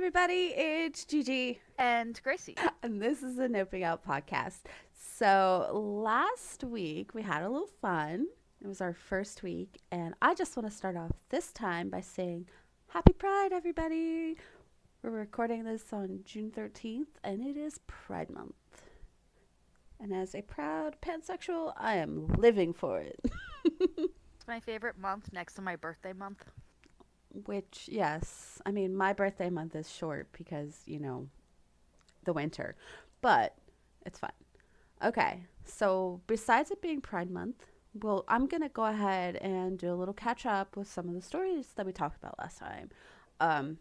everybody, it's Gigi, And Gracie. and this is a Noping Out podcast. So, last week we had a little fun. It was our first week, and I just want to start off this time by saying Happy Pride, everybody! We're recording this on June 13th, and it is Pride Month. And as a proud pansexual, I am living for it. It's my favorite month next to my birthday month. Which, yes, I mean, my birthday month is short because, the winter, but it's fun. Okay, so besides it being Pride Month, well, I'm going to go ahead and do a little catch up with some of the stories that we talked about last time. Um,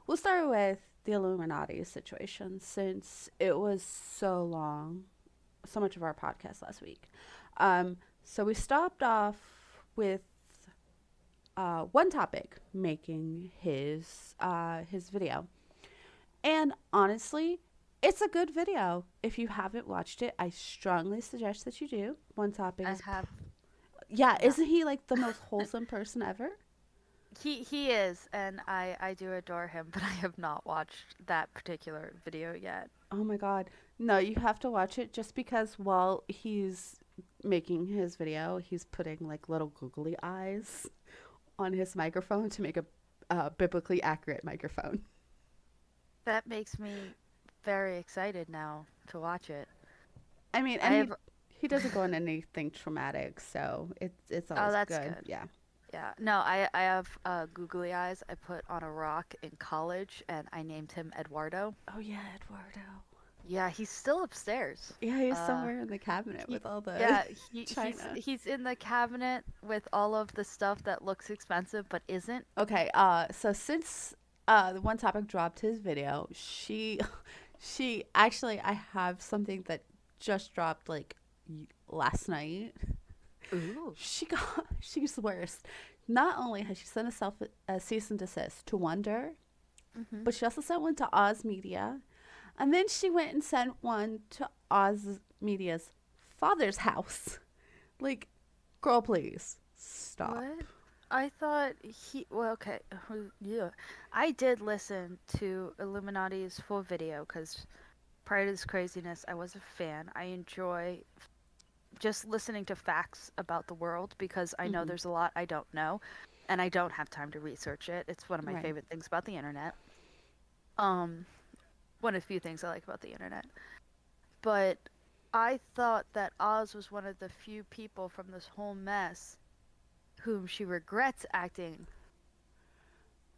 we'll start with the Illuminati situation since it was so much of our podcast last week. So we stopped off with one topic making his video, and honestly, it's a good video. If you haven't watched it, I strongly suggest that you do. One topic I is have yeah, not. isn't he like the most wholesome person ever? He is, and I do adore him, but I have not watched that particular video yet. Oh my god. No, you have to watch it just because while he's making his video, he's putting like little googly eyes on his microphone to make a biblically accurate microphone. That makes me very excited now to watch it. I mean, I and have he doesn't go into anything traumatic, so it's Oh, always that's good. good. Yeah. Yeah. No, I have googly eyes I put on a rock in college and I named him Eduardo. Oh yeah, Eduardo. Yeah, he's still upstairs. Yeah, he's Uh somewhere in the cabinet He, with all the yeah, china. he's in the cabinet with all of the stuff that looks expensive but isn't. Okay, so since the one topic dropped his video, she actually I have something that just dropped like last night. Ooh. She's the worst. Not only has she sent a cease and desist to Wonder, Mhm. but she also sent one to Oz Media, and then she went and sent one to Oz Media's father's house. Like, girl, please stop. What? I thought well, okay. Yeah. I did listen to Illuminati's full video cuz prior to this craziness, I was a fan. I enjoy just listening to facts about the world because I know Hmm. there's a lot I don't know and I don't have time to research it. It's one of my Right. favorite things about the internet. Um One of the few things I like about the internet. But I thought that Oz was one of the few people from this whole mess whom she regrets acting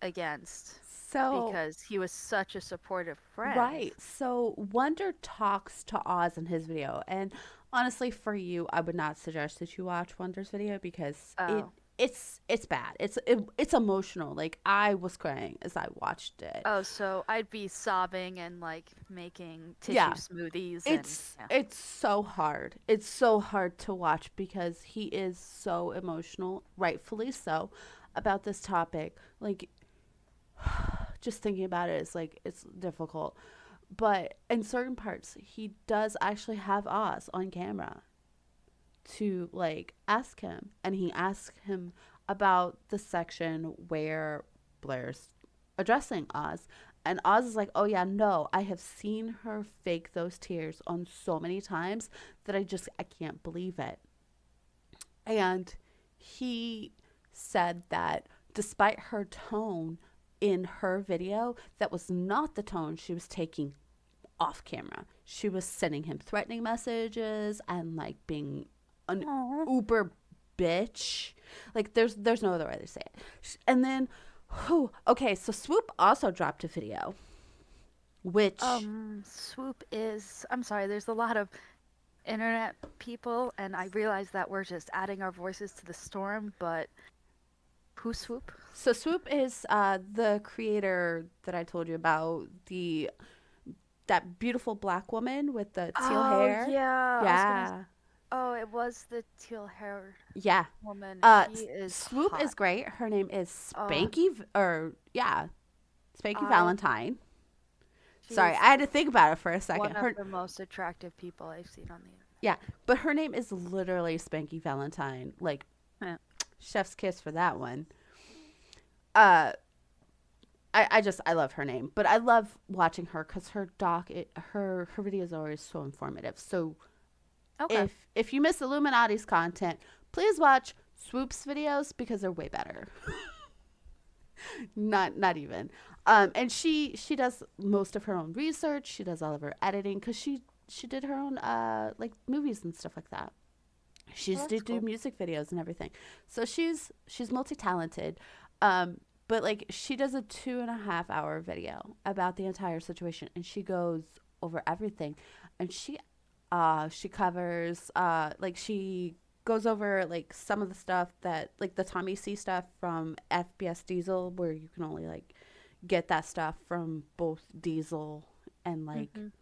against So, because he was such a supportive friend. right. So Wonder talks to Oz in his video, and honestly, for you, I would not suggest that you watch Wonder's video because Oh. it's bad. It's emotional. Like I was crying as I watched it. Oh, so I'd be sobbing and like making tissue Yeah, smoothies and it's yeah. it's so hard. It's so hard to watch because he is so emotional, rightfully so, about this topic. Like just thinking about it is like it's difficult. But in certain parts, he does actually have Oz on camera to like ask him, and he asks him about the section where Blair's addressing Oz. And Oz is like, "Oh yeah, no, I have seen her fake those tears on so many times that I can't believe it." And he said that despite her tone in her video, that was not the tone she was taking off camera. She was sending him threatening messages and like being an Aw. uber bitch. Like there's no other way to say it. And then okay, so Swoop also dropped a video which Swoop is, I'm sorry, there's a lot of internet people and I realize that we're just adding our voices to the storm, but who's Swoop? so Swoop is the creator that I told you about, the that beautiful black woman with the teal Oh hair. yeah, I was gonna. Yeah. Oh, it was the teal hair Yeah. woman. She is Swoop hot. is great. Her name is Oh, Spanky I. Valentine. She Sorry, is I had to think about it for a one second. of Her the most attractive people I've seen on the Yeah, but her name is literally Spanky Valentine. Like internet. chef's kiss for that one. Uh I love her name, but I love watching her because her videos are always so informative. So Okay. if you miss Illuminati's content, please watch Swoop's videos because they're way better. Not even. And she does most of her own research. She does all of her editing because she did her own like movies and stuff like that. She Well, used to that's do cool. music videos and everything. So she's multi talented. But like she does a 2.5 hour video about the entire situation, and she goes over everything, and she covers like she goes over like some of the stuff that like the Tommy C stuff from FBS Diesel, where you can only like get that stuff from both Diesel and like Mhm.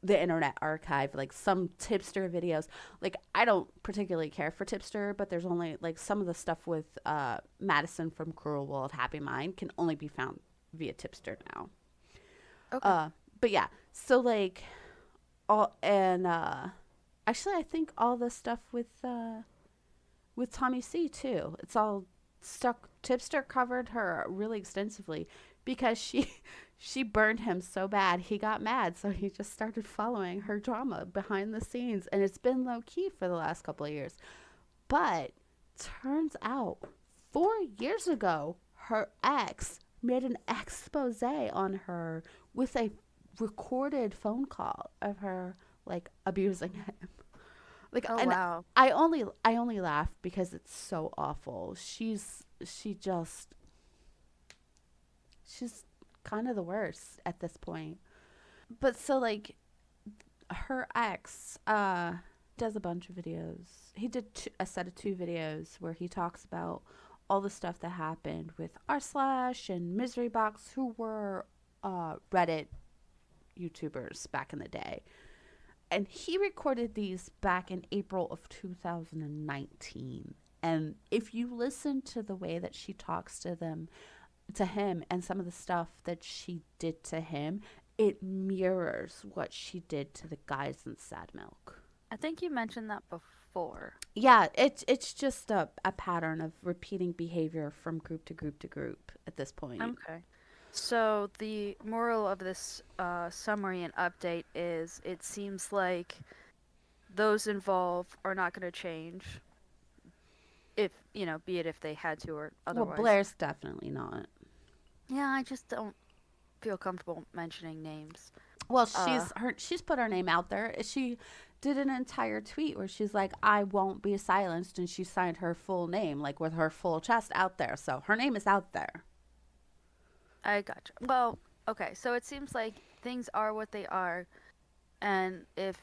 the Internet Archive, like some tipster videos. Like I don't particularly care for tipster, but there's only like some of the stuff with Madison from Cruel World Happy Mind can only be found via tipster now. Okay. uh but yeah, so like all and actually I think all the stuff with Tommy C too. It's all stuck. Tipster covered her really extensively because she burned him so bad he got mad, so he just started following her drama behind the scenes, and it's been low key for the last couple of years. But turns out 4 years ago, her ex made an expose on her with a recorded phone call of her like abusing him. Like, Oh and wow. I only laugh because it's so awful. She's kind of the worst at this point. But so like her ex does a bunch of videos. He did a set of 2 videos where he talks about all the stuff that happened with r slash and misery box, who were Reddit YouTubers back in the day. And he recorded these back in April of 2019. And if you listen to the way that she talks to him, and some of the stuff that she did to him, it mirrors what she did to the guys in Sad Milk. I think you mentioned that before. Yeah, it's just a pattern of repeating behavior from group to group to group at this point. Okay. So the moral of this summary and update is it seems like those involved are not going to change if, be it if they had to or Well, otherwise. Blair's definitely not. Yeah, I just don't feel comfortable mentioning names. Well, Uh, she's put her name out there. She did an entire tweet where she's like, "I won't be silenced," and she signed her full name, like with her full chest out there. So her name is out there. I gotcha. Well, okay, so it seems like things are what they are, and if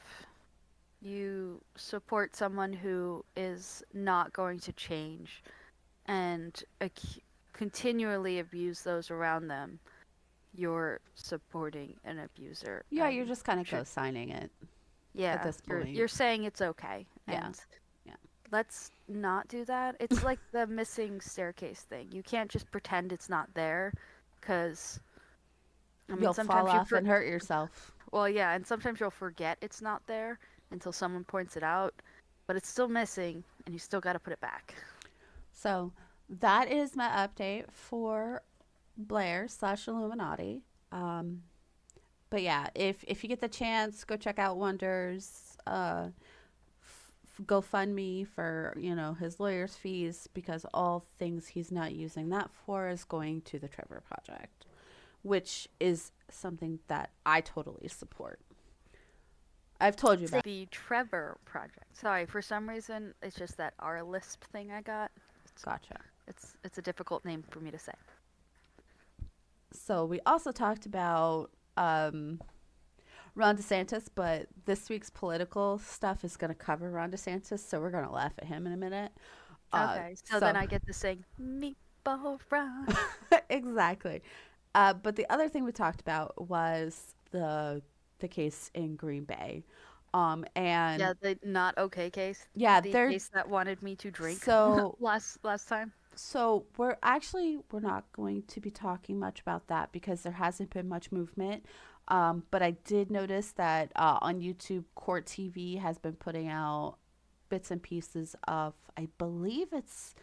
you support someone who is not going to change and continually abuse those around them, you're supporting an abuser Yeah, you're and just kind of should co-signing it at yeah, this you're point. saying it's okay. Yeah, And yeah. let's not do that. It's like the missing staircase thing. You can't just pretend it's not there cuz I mean You'll fall sometimes you off and hurt yourself. well, yeah, and sometimes you'll forget it's not there until someone points it out, but it's still missing and you still got to put it back. So that is my update for Blair slash Illuminati. Um, but yeah, if you get the chance, go check out Wonders. GoFundMe for his lawyer's fees, because all things he's not using that for is going to the Trevor Project, which is something that I totally support. I've told you about. The Trevor Project. Sorry, for some reason it's just that R Lisp thing I got. It's Gotcha. it's a difficult name for me to say. So we also talked about Ron Desantis, but this week's political stuff is going to cover Ron DeSantis, so we're going to laugh at him in a minute. Okay, so then So I get to sing Meatball Run. exactly. But the other thing we talked about was the case in Green Bay, and Yeah, the not okay case. yeah, The they're case that wanted me to drink so last time. we're not going to be talking much about that because there hasn't been much movement. But I did notice that on YouTube, Court TV has been putting out bits and pieces of, I believe it's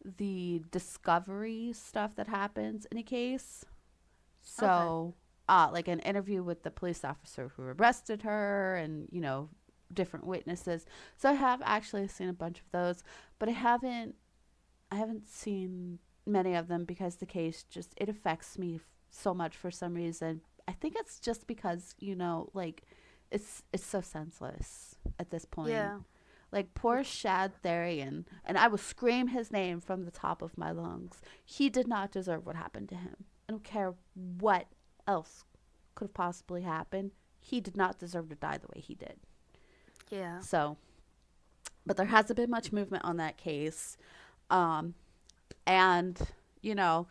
the discovery stuff that happens in a case. Okay. So, like an interview with the police officer who arrested her, and different witnesses. So I have actually seen a bunch of those, but I haven't seen many of them because the case just it affects me so much for some reason. I think it's just because like it's so senseless at this point. Yeah. Like poor It's Shad Therian, and I will scream his name from the top of my lungs. He did not deserve what happened to him. I don't care what else could have possibly happened. He did not deserve to die the way he did. yeah. So, but there hasn't been much movement on that case. Um, and, you know,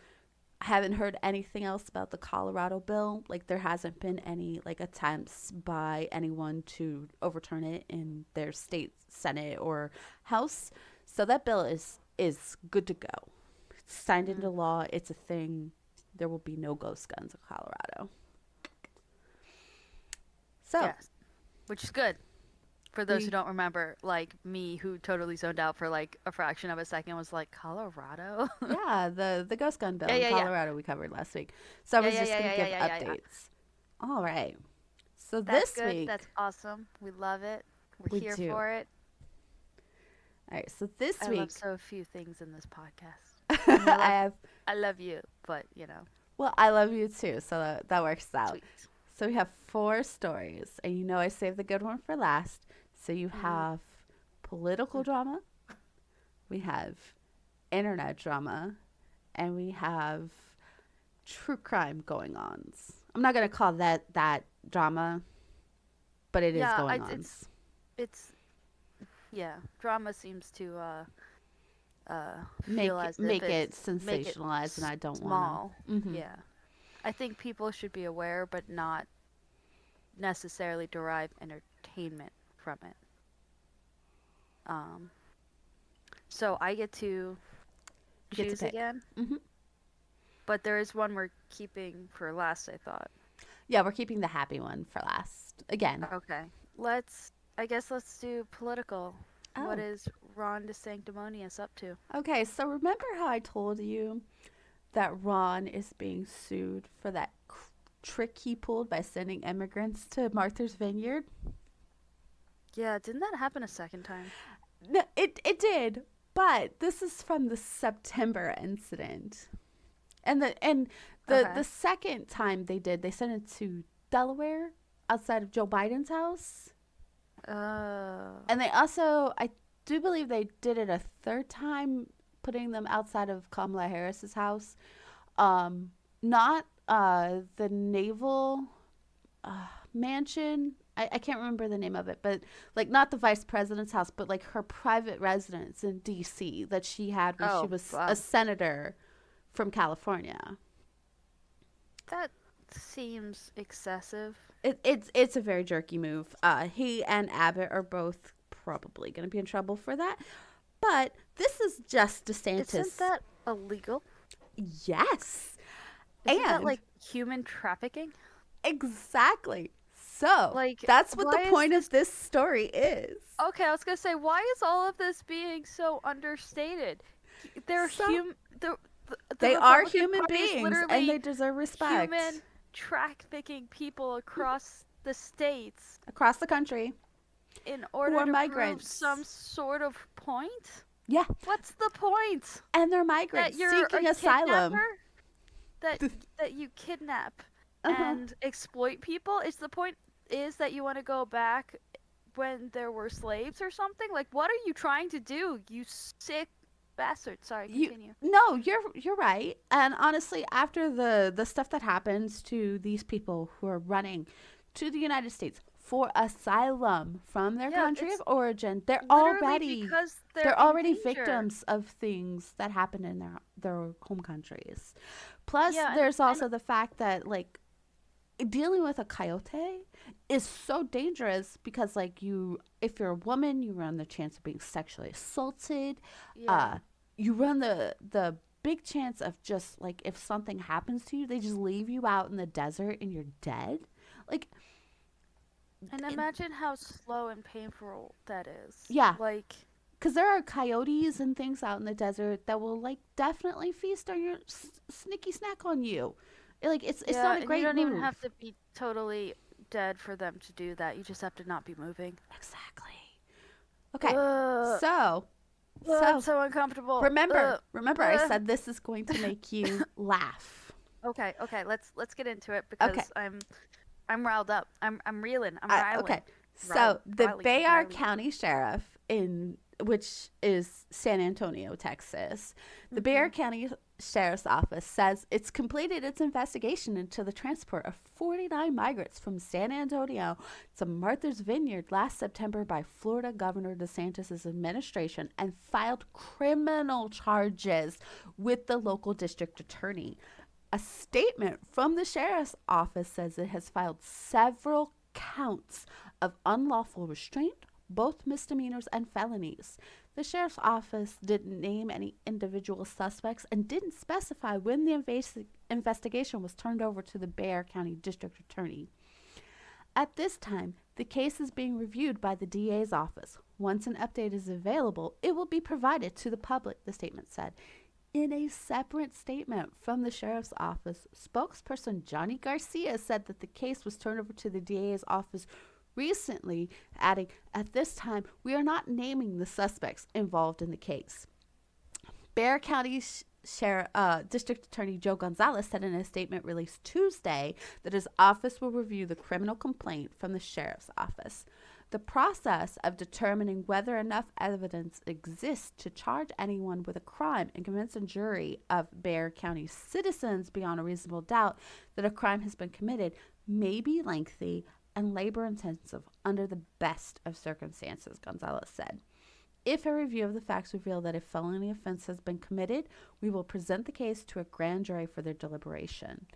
I haven't heard anything else about the Colorado bill. Like, there hasn't been any, like, attempts by anyone to overturn it in their state Senate or House. So that bill is good to go. It's signed into Mm. law. It's a thing. There will be no ghost guns in Colorado. So, Yes. Which is good. For those who we don't remember, like me, who totally zoned out for like a fraction of a second, was like, Colorado? Yeah, the ghost gun bill Yeah, in yeah, yeah. Colorado we covered last week. So I Yeah, was yeah, just yeah, going yeah, to yeah, give yeah, yeah. updates. All right. So That's this good. week That's awesome. We love it. We're we here do. for it. All right. So this I love week so few things in this podcast. I mean, I have I love you, but well, I love you too, so that works out. sweet. So we have four stories, and I saved the good one for last. So you Mm, have political drama, we have internet drama, and we have true crime going ons. I'm not gonna call that drama, but it is yeah, going it's ons. it's yeah. Drama seems to feel Make as if make it's it make it sensationalized, and I don't wanna. small. Mm-hmm. Yeah, I think people should be aware, but not necessarily derive entertainment from it. Um, so I get to You get to choose pick. again, Mm-hmm. but there is one we're keeping for last, I thought. Yeah, we're keeping the happy one for last again. Okay. I guess let's do political. What Oh, is Ron DeSanctimonious up to? okay. So remember how I told you that Ron is being sued for that trick he pulled by sending immigrants to Martha's Vineyard? Yeah, didn't that happen a second time? No, it did, but this is from the September incident, and the Okay. second time they sent it to Delaware outside of Joe Biden's house, and they also I do believe they did it a third time, putting them outside of Kamala Harris's house. Not the naval mansion. I can't remember the name of it, but like not the vice president's house, but like her private residence in D.C. that she had when she Oh, was a wow. senator from California. That seems excessive. It's a very jerky move. He and Abbott are both probably going to be in trouble for that. But this is just Isn't DeSantis. that illegal? Yes. Isn't that And like human trafficking? exactly. So Like, that's what the why is point this? of this story is. Okay, I was gonna say, why is all of this being so understated? They're So hum. The they are Republican human Party is beings and they literally deserve respect human trafficking people across the states across the country in who order are to prove some migrants. sort of point. Yeah, What's the point? and they're That migrants you're a seeking asylum. kidnapper? That that you kidnap Uh-huh. and exploit people? Is the point is that you want to go back when there were slaves or something? Like, what are you trying to do, you sick bastard? Sorry, You continue. no, you're right. And honestly, after the stuff that happens to these people who are running to the United States for asylum from their Yeah, country of it's origin, literally because they're they're in already danger. victims of things that happen in their home countries. Plus, Yeah, there's and also the fact that like dealing with a coyote is so dangerous because like if you're a woman, you run the chance of being sexually assaulted. yeah. uh you run the big chance of just like if something happens to you, they just leave you out in the desert and you're dead. Like And it, imagine how slow and painful that is. yeah, Like, because there are coyotes and things out in the desert that will like definitely feast on your sneaky snack on you. Like it's Yeah, not a and you great don't even move. have to be totally dead for them to do that. You just have to not be moving. Exactly. Okay. Ugh, So, it's so so uncomfortable. remember I said this is going to make you laugh. Okay, okay, let's get into it Okay. because I'm riled up. I'm reeling. I'm riling. Okay. So the Riley, Bayard Riley. County Sheriff in which is San Antonio, Texas. The Mhm. Bayard County Sheriff's Office says it's completed its investigation into the transport of 49 migrants from San Antonio to Martha's Vineyard last September by Florida Governor DeSantis' administration and filed criminal charges with the local district attorney. A statement from the sheriff's office says it has filed several counts of unlawful restraint, both misdemeanors and felonies. The sheriff's office didn't name any individual suspects and didn't specify when the investigation was turned over to the Bayard County District Attorney. At this time, the case is being reviewed by the DA's office. Once an update is available, it will be provided to the public, the statement said. In a separate statement from the sheriff's office, spokesperson Johnny Garcia said that the case was turned over to the DA's office recently, adding, "At this time, we are not naming the suspects involved in the case." Bexar County District Attorney Joe Gonzalez said in a statement released Tuesday that his office will review the criminal complaint from the sheriff's office. The process of determining whether enough evidence exists to charge anyone with a crime and convince a jury of Bexar County citizens beyond a reasonable doubt that a crime has been committed may be lengthy and labor intensive under the best of circumstances, Gonzalez said. If a review of the facts reveal that a felony offense has been committed, we will present the case to a grand jury for their deliberation.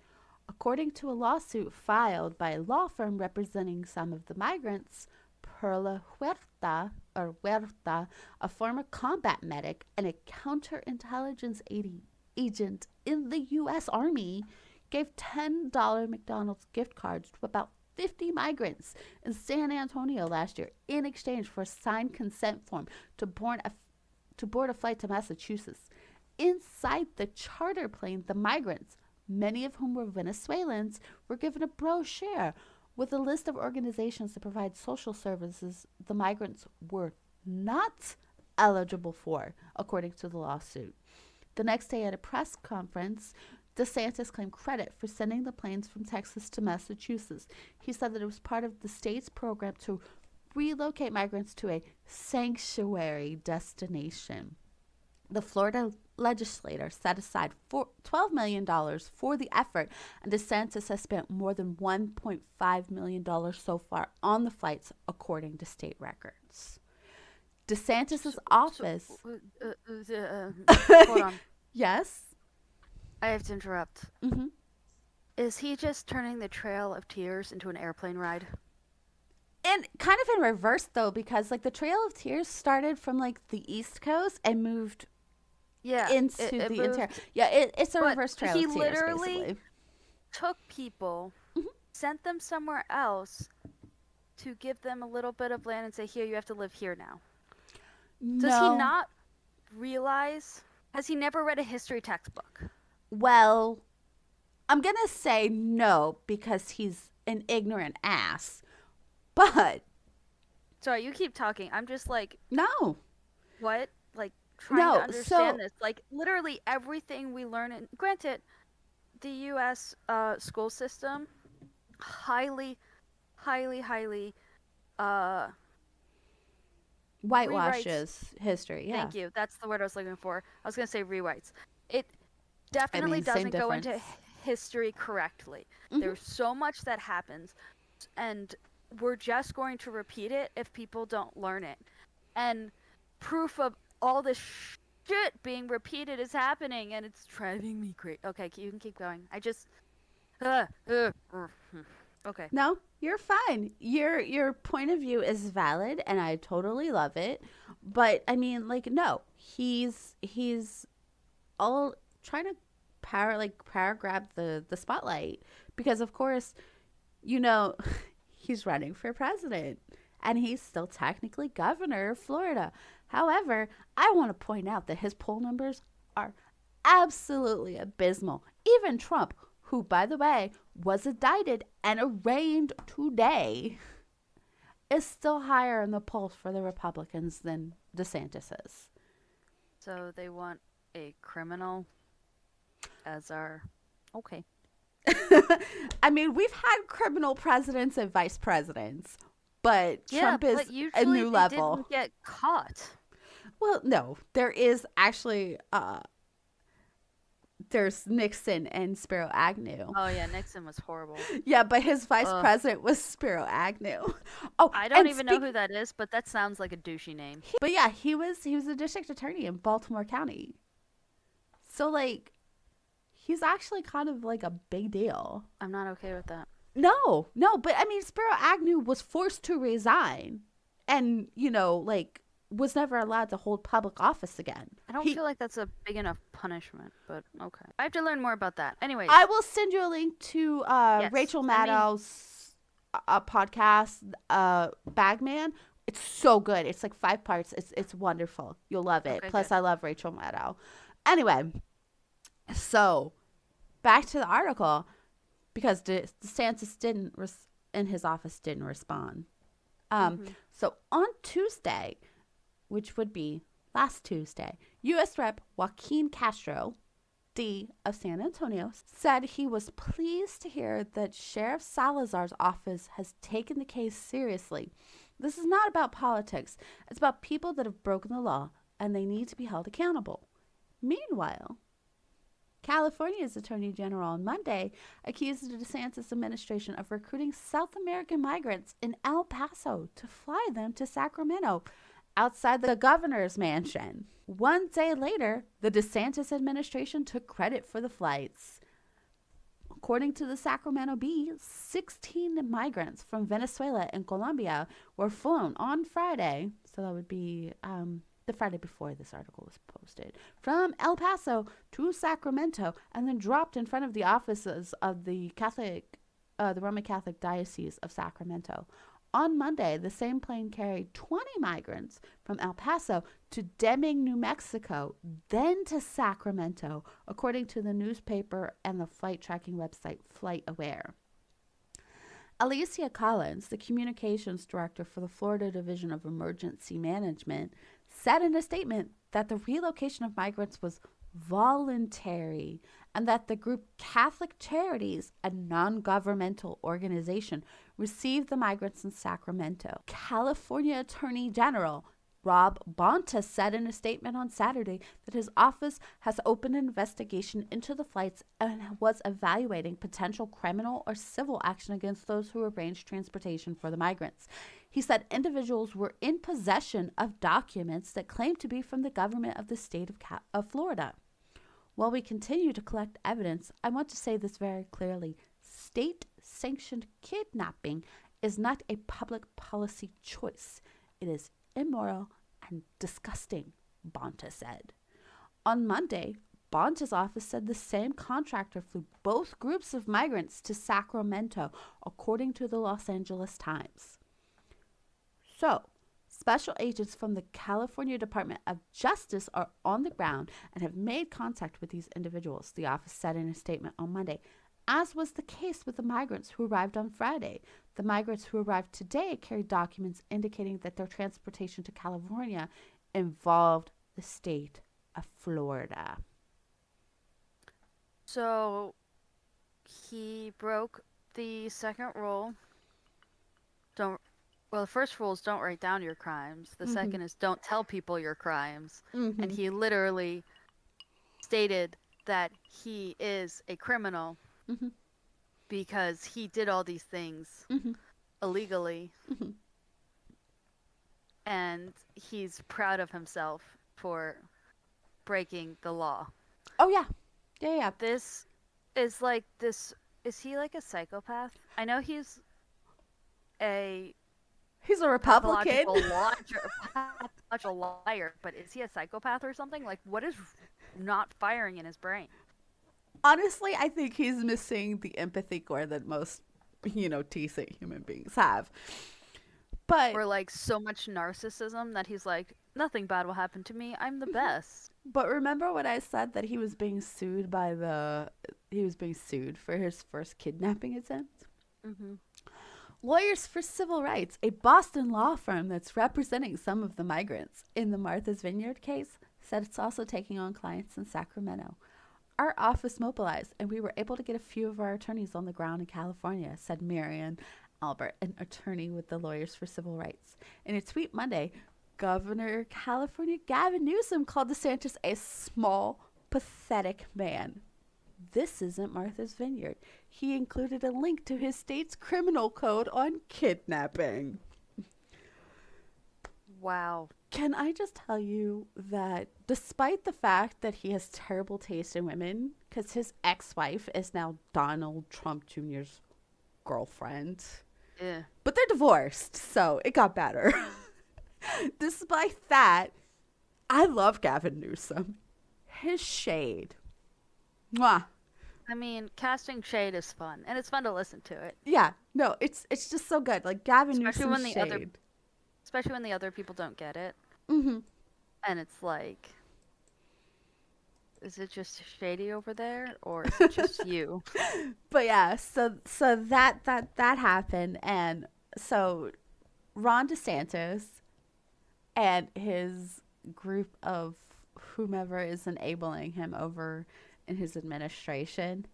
According to a lawsuit filed by a law firm representing some of the migrants, Perla Huerta, a former combat medic and a counterintelligence agent in the U.S. Army, gave $10 McDonald's gift cards to about 50 migrants in San Antonio last year in exchange for a signed consent form to board a flight to Massachusetts. Inside the charter plane, the migrants, many of whom were Venezuelans, were given a brochure with a list of organizations that provide social services the migrants were not eligible for, according to the lawsuit. The next day at a press conference, DeSantis claimed credit for sending the planes from Texas to Massachusetts. He said that it was part of the state's program to relocate migrants to a sanctuary destination. The Florida legislator set aside $12 million for the effort, and DeSantis has spent more than $1.5 million so far on the flights, according to state records. DeSantis' So, office. hold on. Yes. I have to interrupt. Mm-hmm. Is he just turning the Trail of Tears into an airplane ride? And kind of in reverse though, because like the Trail of Tears started from like the East Coast and moved Yeah, into it the interior. moved. Yeah, it's a But reverse Trail he of Tears, literally basically. took people, Mhm. sent them somewhere else to give them a little bit of land and say, here, you have to live here now. Does he No. not realize? Has he never read a history textbook? Well, I'm gonna say no because he's an ignorant ass. But Sorry, you keep talking. I'm just like, no, what? Like, trying to no. understand So this. Like, literally everything we learn in, granted, the U.S. School system, highly, highly, uh, rewrites. whitewashes history. Yeah, Thank you. That's the word I was looking for. I was going to say rewrites. It I definitely mean same doesn't go difference. into history correctly. Hmm. There's so much that happens, and we're just going to repeat it if people don't learn it. And proof of all this shit being repeated is happening, and it's driving me crazy. Okay, you can keep going. I just. Uh, uh, uh, okay. No, you're fine. Your point of view is valid, and I totally love it. But I mean, like, no, he's all trying to power grab the spotlight because, of course, you know, he's running for president and he's still technically governor of Florida. However, I want to point out that his poll numbers are absolutely abysmal. Even Trump, who, by the way, was indicted and arraigned today, is still higher in the polls for the Republicans than DeSantis is. So they want a criminal as our. Okay. I mean, we've had criminal presidents and vice presidents, but Trump is a new level. Didn't get caught. Well, no, there is actually there's Nixon and Spiro Agnew. Oh yeah, Nixon was horrible. Yeah, but his vice president was Spiro Agnew. Oh, I don't even know who that is, but that sounds like a douchey name. But yeah, he was a district attorney in Baltimore County. So like, he's actually kind of like a big deal. I'm not okay with that. No, but I mean, Spiro Agnew was forced to resign, and like, was never allowed to hold public office again. I don't feel like that's a big enough punishment, but okay. I have to learn more about that. Anyways. I will send you a link to Rachel Maddow's podcast, Bagman. It's so good. It's like 5 parts. It's wonderful. You'll love it. Okay, plus, good. I love Rachel Maddow. Anyway, so back to the article, because DeSantis in his office didn't respond. So on Tuesday, which would be last Tuesday, U.S. Rep. Joaquin Castro, D. of San Antonio, said he was pleased to hear that Sheriff Salazar's office has taken the case seriously. This is not about politics. It's about people that have broken the law, and they need to be held accountable. Meanwhile, California's Attorney General on Monday accused the DeSantis administration of recruiting South American migrants in El Paso to fly them to Sacramento, outside the governor's mansion. 1 day later, the DeSantis administration took credit for the flights. According to the Sacramento Bee, 16 migrants from Venezuela and Colombia were flown on Friday, so that would be the Friday before this article was posted, from El Paso to Sacramento, and then dropped in front of the offices of the Roman Catholic Diocese of Sacramento. On Monday, the same plane carried 20 migrants from El Paso to Deming, New Mexico, then to Sacramento, according to the newspaper and the flight tracking website FlightAware. Alicia Collins, the communications director for the Florida Division of Emergency Management, said in a statement that the relocation of migrants was voluntary and that the group Catholic Charities, a non-governmental organization, received the migrants in Sacramento. California Attorney General Rob Bonta said in a statement on Saturday that his office has opened an investigation into the flights and was evaluating potential criminal or civil action against those who arranged transportation for the migrants. He said individuals were in possession of documents that claimed to be from the government of the state of Florida. While we continue to collect evidence, I want to say this very clearly. State-sanctioned kidnapping is not a public policy choice. It is immoral and disgusting, Bonta said. On Monday, Bonta's office said the same contractor flew both groups of migrants to Sacramento, according to the Los Angeles Times. So, special agents from the California Department of Justice are on the ground and have made contact with these individuals, the office said in a statement on Monday, as was the case with the migrants who arrived on Friday. The migrants who arrived today carried documents indicating that their transportation to California involved the state of Florida. So, he broke the second rule. The first rule is don't write down your crimes. The second is don't tell people your crimes. And he literally stated that he is a criminal because he did all these things illegally. And he's proud of himself for breaking the law. Oh, yeah. Yeah. This is like this. Is he like a psychopath? I know he's a Republican. Pathological liar, but is he a psychopath or something? Like, what is not firing in his brain? Honestly, I think he's missing the empathy core that most, decent human beings have. But or like so much narcissism that he's like, nothing bad will happen to me. I'm the best. remember when I said that he was being sued for his first kidnapping attempt? Hmm. Lawyers for Civil Rights, a Boston law firm that's representing some of the migrants in the Martha's Vineyard case, said it's also taking on clients in Sacramento. Our office mobilized, and we were able to get a few of our attorneys on the ground in California, said Marion Albert, an attorney with the Lawyers for Civil Rights. In a tweet Monday, Governor of California Gavin Newsom called DeSantis a small, pathetic man. This isn't Martha's Vineyard. He included a link to his state's criminal code on kidnapping. Wow. Can I just tell you that despite the fact that he has terrible taste in women, because his ex-wife is now Donald Trump Jr.'s girlfriend, Yeah. but they're divorced, so it got better. Despite that, I love Gavin Newsom. His shade. Mwah. I mean, casting shade is fun, and it's fun to listen to it, Yeah, no, it's just so good. Like Gavin especially Newsom's when the other, shade. especially when the other people don't get it, Mm-hmm. and it's like, is it just shady over there, or is it just you? But yeah, so that happened, and so Ron DeSantis and his group of whomever is enabling him over in his administration,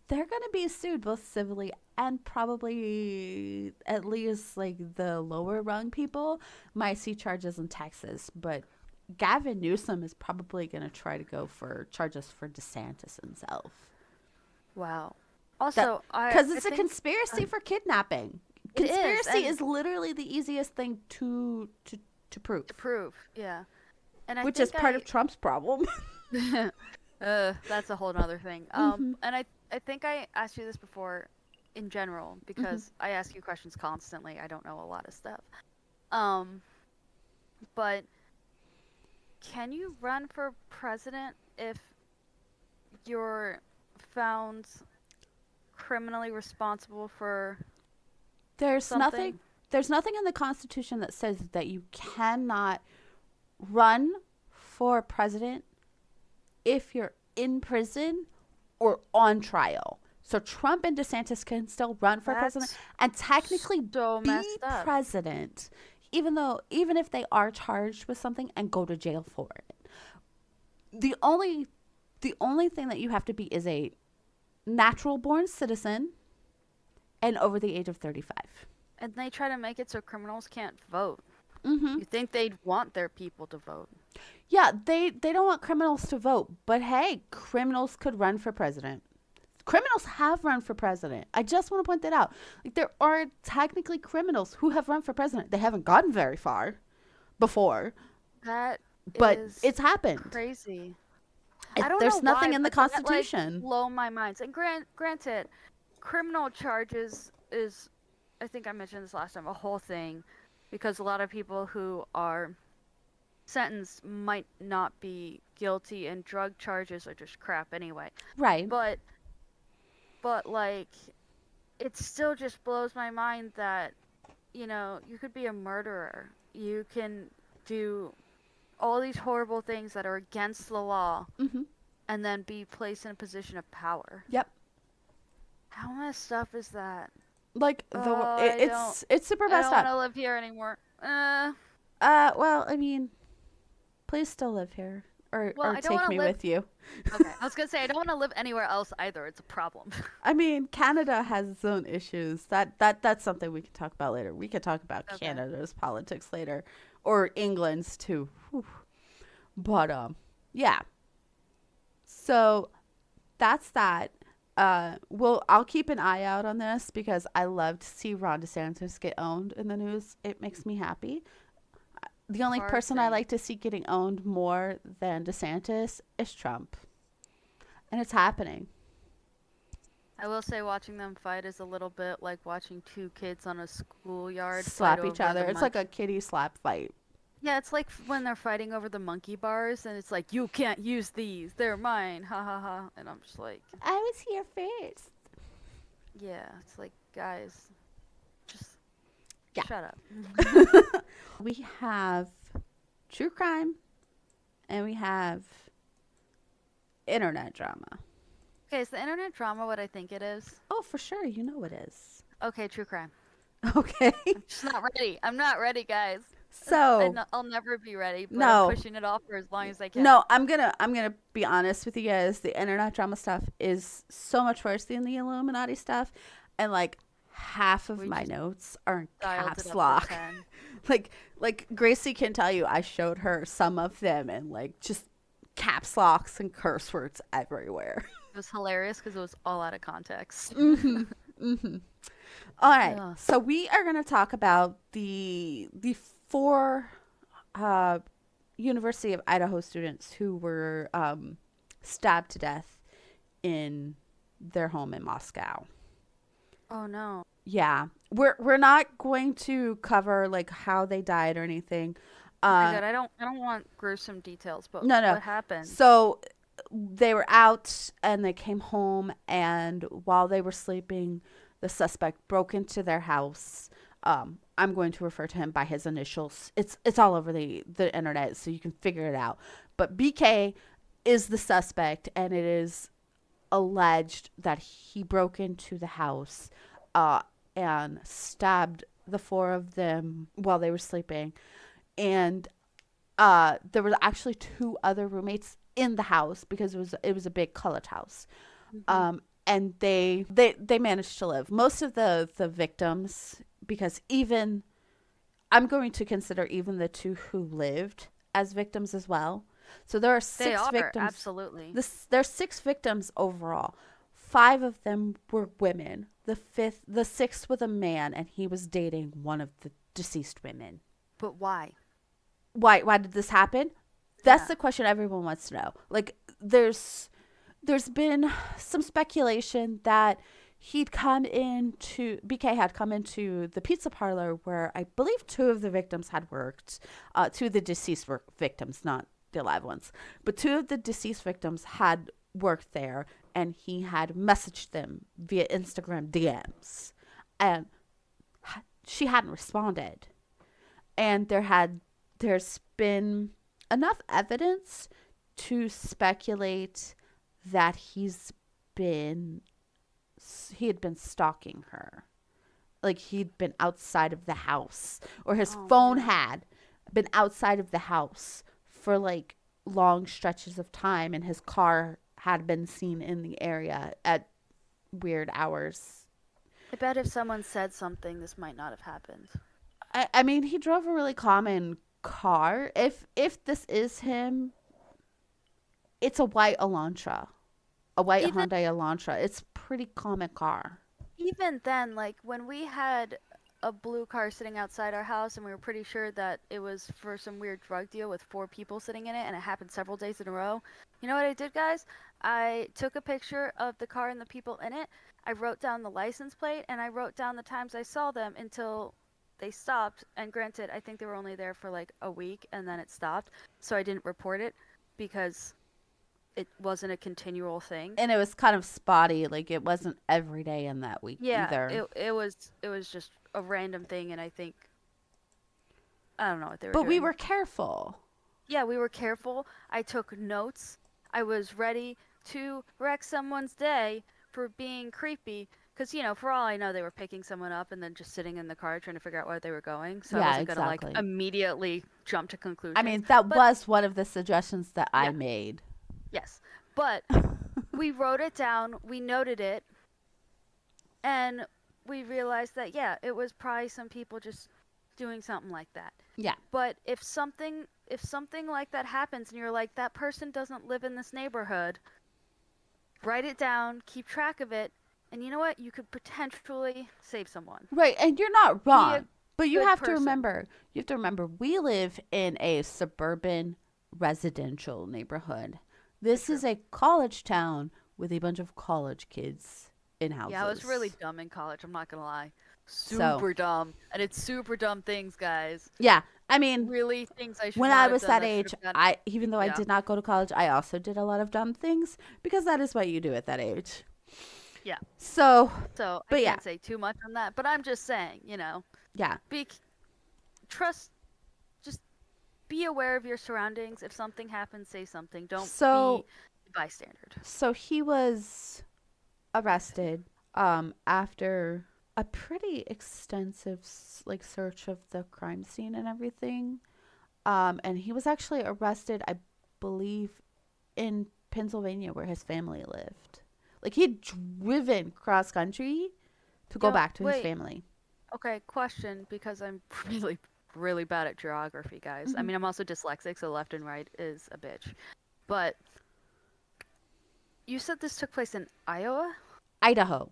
they're going to be sued both civilly and probably at least like the lower rung people might see charges in Texas, but Gavin Newsom is probably going to try to go for charges for DeSantis himself. Wow. Also, Because I it's a think conspiracy for kidnapping. it is, Conspiracy and is literally the easiest thing to prove, to prove, yeah. And I which think is part of Trump's problem. that's a whole other thing. Hmm. And I think I asked you this before, in general, Hmm. because I ask you questions constantly. I don't know a lot of stuff. Um, but can you run for president if you're found criminally responsible for There's nothing. something? There's nothing in the Constitution that says that you cannot run for president if you're in prison or on trial. So Trump and DeSantis can still run for president That's and technically so be messed up. president, even if they are charged with something and go to jail for it. The only thing that you have to be is a natural born citizen and over the age of 35. And they try to make it so criminals can't vote. Mm-hmm. You think they'd want their people to vote? Yeah, they don't want criminals to vote, but hey, criminals could run for president. Criminals have run for president. I just want to point that out. Like there are technically criminals who have run for president. They haven't gotten very far before, That but is it's happened. crazy. I don't There's know nothing why, in the but that Constitution. blow my mind. And granted, criminal charges is, I think I mentioned this last time, a whole thing, because a lot of people who are sentenced might not be guilty, and drug charges are just crap anyway. Right. But like, it still just blows my mind that you could be a murderer. You can do all these horrible things that are against the law Mm-hmm. and then be placed in a position of power. Yep. How messed up is that? Like Oh, it's super I messed don't want up. to live here anymore. Well, I mean, please still live here Well, or I don't take want me to live. with you. Okay, I was gonna say I don't want to live anywhere else either. It's a problem. I mean, Canada has its own issues. That's something we can talk about later. We could talk about Okay. Canada's politics later, or England's too. Whew. But yeah. So that's that. I'll keep an eye out on this because I love to see Ron DeSantis get owned in the news. It makes me happy. The only Hard person I thing. like to see getting owned more than DeSantis is Trump, and it's happening. I will say watching them fight is a little bit like watching two kids on a schoolyard fight Slap each over other. the It's like a kitty slap fight. Yeah, it's like when they're fighting over the monkey bars and it's like you can't use these. They're mine. Ha ha ha. And I'm just like, I was here first. yeah, it's like guys, just Yeah. Shut up. We have true crime and we have internet drama. Okay, is the internet drama what I think it is? Oh, for sure. You know it is. Okay, true crime. Okay. I'm just not ready. I'm not ready, guys. So, I'll never be ready, but I'm no. pushing it off for as long as I can. No, I'm gonna be honest with you guys. The internet drama stuff is so much worse than the Illuminati stuff, and like half of We my just notes are in dialed it caps up to lock. 10. like Gracie can tell you, I showed her some of them and like just caps locks and curse words everywhere. It was hilarious because it was all out of context. Mm-hmm. Mm-hmm. All right, Ugh. so we are gonna talk about the four uh, University of Idaho students who were stabbed to death in their home in Moscow. Oh no. Yeah, we're not going to cover like how they died or anything. Oh my God, I don't want gruesome details, but No, no. what happened? So they were out and they came home, and while they were sleeping, the suspect broke into their house. I'm going to refer to him by his initials. It's all over the internet, so you can figure it out. But BK is the suspect, and it is alleged that he broke into the house and stabbed the four of them while they were sleeping. And there were actually two other roommates in the house because it was a big college house. Mm-hmm. And they managed to live. Most of the victims, because even I'm going to consider even the two who lived as victims as well. So there are They six are, victims. absolutely. There's six victims overall. Five of them were women. The sixth was a man, and he was dating one of the deceased women. But why? Why did this happen? That's Yeah. the question everyone wants to know. Like there's been some speculation that BK had come into the pizza parlor where I believe two of the victims had worked. Two of the deceased victims, not the alive ones, but two of the deceased victims had worked there, and he had messaged them via Instagram DMs, and she hadn't responded. And there's been enough evidence to speculate that he had been stalking her. Like he'd been outside of the house, or his phone No. had been outside of the house for like long stretches of time, and his car had been seen in the area at weird hours. I bet if someone said something, this might not have happened. I mean, he drove a really common car. If this is him, it's a white Elantra, a white Even Hyundai Elantra. It's a pretty common car. even then, like when we had a blue car sitting outside our house and we were pretty sure that it was for some weird drug deal with four people sitting in it and it happened several days in a row. You know what I did, guys? I took a picture of the car and the people in it. I wrote down the license plate and I wrote down the times I saw them until they stopped. And granted, I think they were only there for like a week and then it stopped. So I didn't report it because it wasn't a continual thing. And it was kind of spotty. Like it wasn't every day in that week Yeah, either. it was just a random thing, and I think I don't know what they were But we doing. were careful. Yeah, we were careful. I took notes. I was ready to wreck someone's day for being creepy. Because, for all I know, they were picking someone up and then just sitting in the car trying to figure out where they were going. So I Yeah, wasn't going to, like, exactly. immediately jump to I conclusions. mean, that But, was one of the suggestions that I yeah, made. yes. But we wrote it down, we noted it, and we realized that, yeah, it was probably some people just doing something like that. Yeah. But if something like that happens and you're like, that person doesn't live in this neighborhood, write it down, keep track of it, and you know what? You could potentially save someone. Right, and you're not Be a wrong. But you good have to person. remember, we live in a suburban residential neighborhood. This True. is a college town with a bunch of college kids in houses. Yeah, I was really dumb in college, I'm not gonna lie. So, Super dumb. And it's super dumb things, guys. yeah. I mean, Really things I should when not I have was done that that should age, have done. even though I Yeah. did not go to college, I also did a lot of dumb things because that is what you do at that age. Yeah. So, So I but yeah, can't say too much on that, but I'm just saying, yeah. be trust. Just be aware of your surroundings. If something happens, say something. Don't be So, a bystander. so he was arrested after a pretty extensive like search of the crime scene and everything. And he was actually arrested, I believe, in Pennsylvania where his family lived. Like he'd driven cross country to go Yo, back to his wait. family. Okay, question because I'm really, really bad at geography, guys. I Hmm. mean, I'm also dyslexic, so left and right is a bitch. But you said this took place in Iowa? Idaho.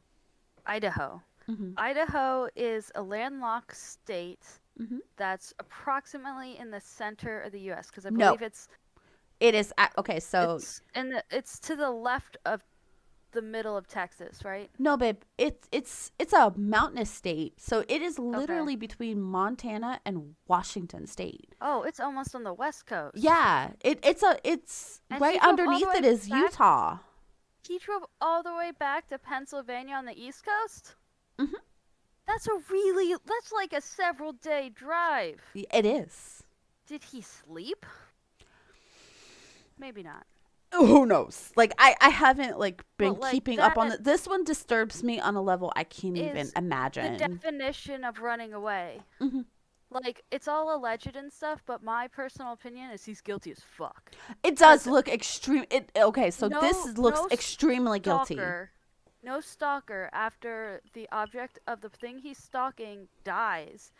Idaho. Hmm. Idaho is a landlocked state Hmm. that's approximately in the center of the U.S. because I No, believe it is. Okay, so it's to the left of the middle of Texas, right? no, babe, it's a mountainous state, so it is Okay. literally between Montana and Washington State. Oh, it's almost on the West Coast. Yeah, it's And he right drove all the underneath way it is back. Utah. He drove all the way back to Pennsylvania on the East Coast. Hmm. That's like a several day drive. It is. Did he sleep? Maybe not. Who knows? Like I haven't like been But like keeping up on that it. This one disturbs me on a level I can't even is the imagine. definition of running away. Hmm. Like it's all alleged and stuff, but my personal opinion is he's guilty as fuck. It does Cuz look extreme. It okay. So this no looks no extremely guilty. stalker, no stalker after the object of the thing he's stalking dies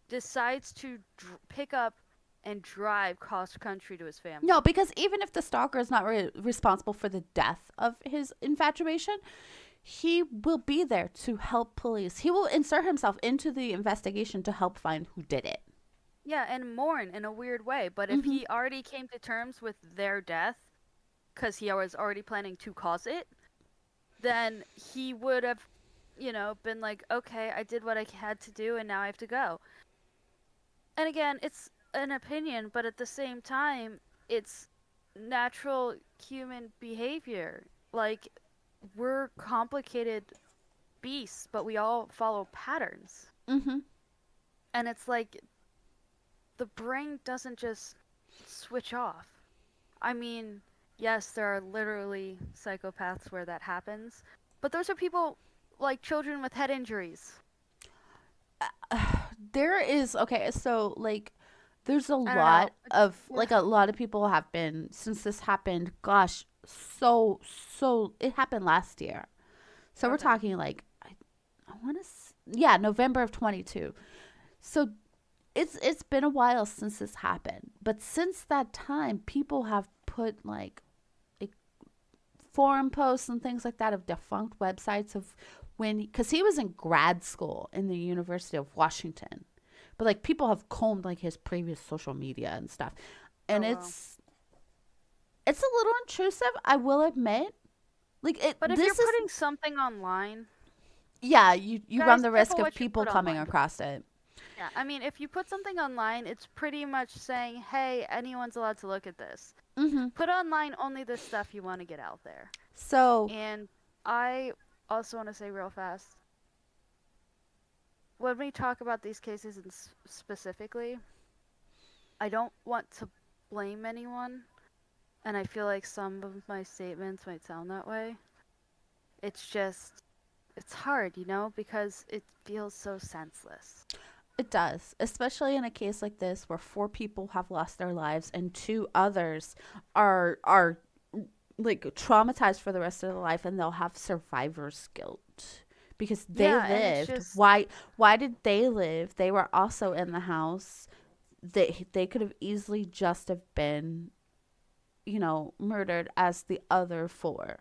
decides to pick up and drive cross country to his No, family. because even if the stalker is not responsible for the death of his infatuation, he will be there to help police. He will insert himself into the investigation to help find who did it. Yeah, and mourn in a weird way, but if Hmm. he already came to terms with their death cuz he was already planning to cause it, then he would have, been like, "Okay, I did what I had to do and now I have to go." And again, it's an opinion, but at the same time, it's natural human behavior. Like, we're complicated beasts, but we all follow patterns. Hmm. And it's like the brain doesn't just switch off. I mean, yes, there are literally psychopaths where that happens, but those are people like children with head injuries. There is okay. So like, there's a I don't know. lot of Yeah. like a lot of people have been since this happened. Gosh, so it happened last year. So we're Okay. talking like I want to yeah November of 22. So it's been a while since this happened, but since that time, people have put like forum posts and things like that of defunct websites of when because he was in grad school in the University of Washington, but like people have combed like his previous social media and stuff, and Oh well. it's a little intrusive, I will admit. Like it, But if you're this is putting something online, yeah, you run guys, the risk careful of what you people put coming online. across it. Yeah, I mean, if you put something online, it's pretty much saying, "Hey, anyone's allowed to look at this." Hmm. Put online only the stuff you want to get out there. So And I also want to say real fast, when we talk about these cases specifically, I don't want to blame anyone, and I feel like some of my statements might sound that way. It's just, it's hard, because it feels so senseless. it does, especially in a case like this where four people have lost their lives and two others are like traumatized for the rest of their life and they'll have survivor's guilt because they Yeah, and it's lived. just, Why did they live? They were also in the house. They could have easily just have been, murdered as the other four.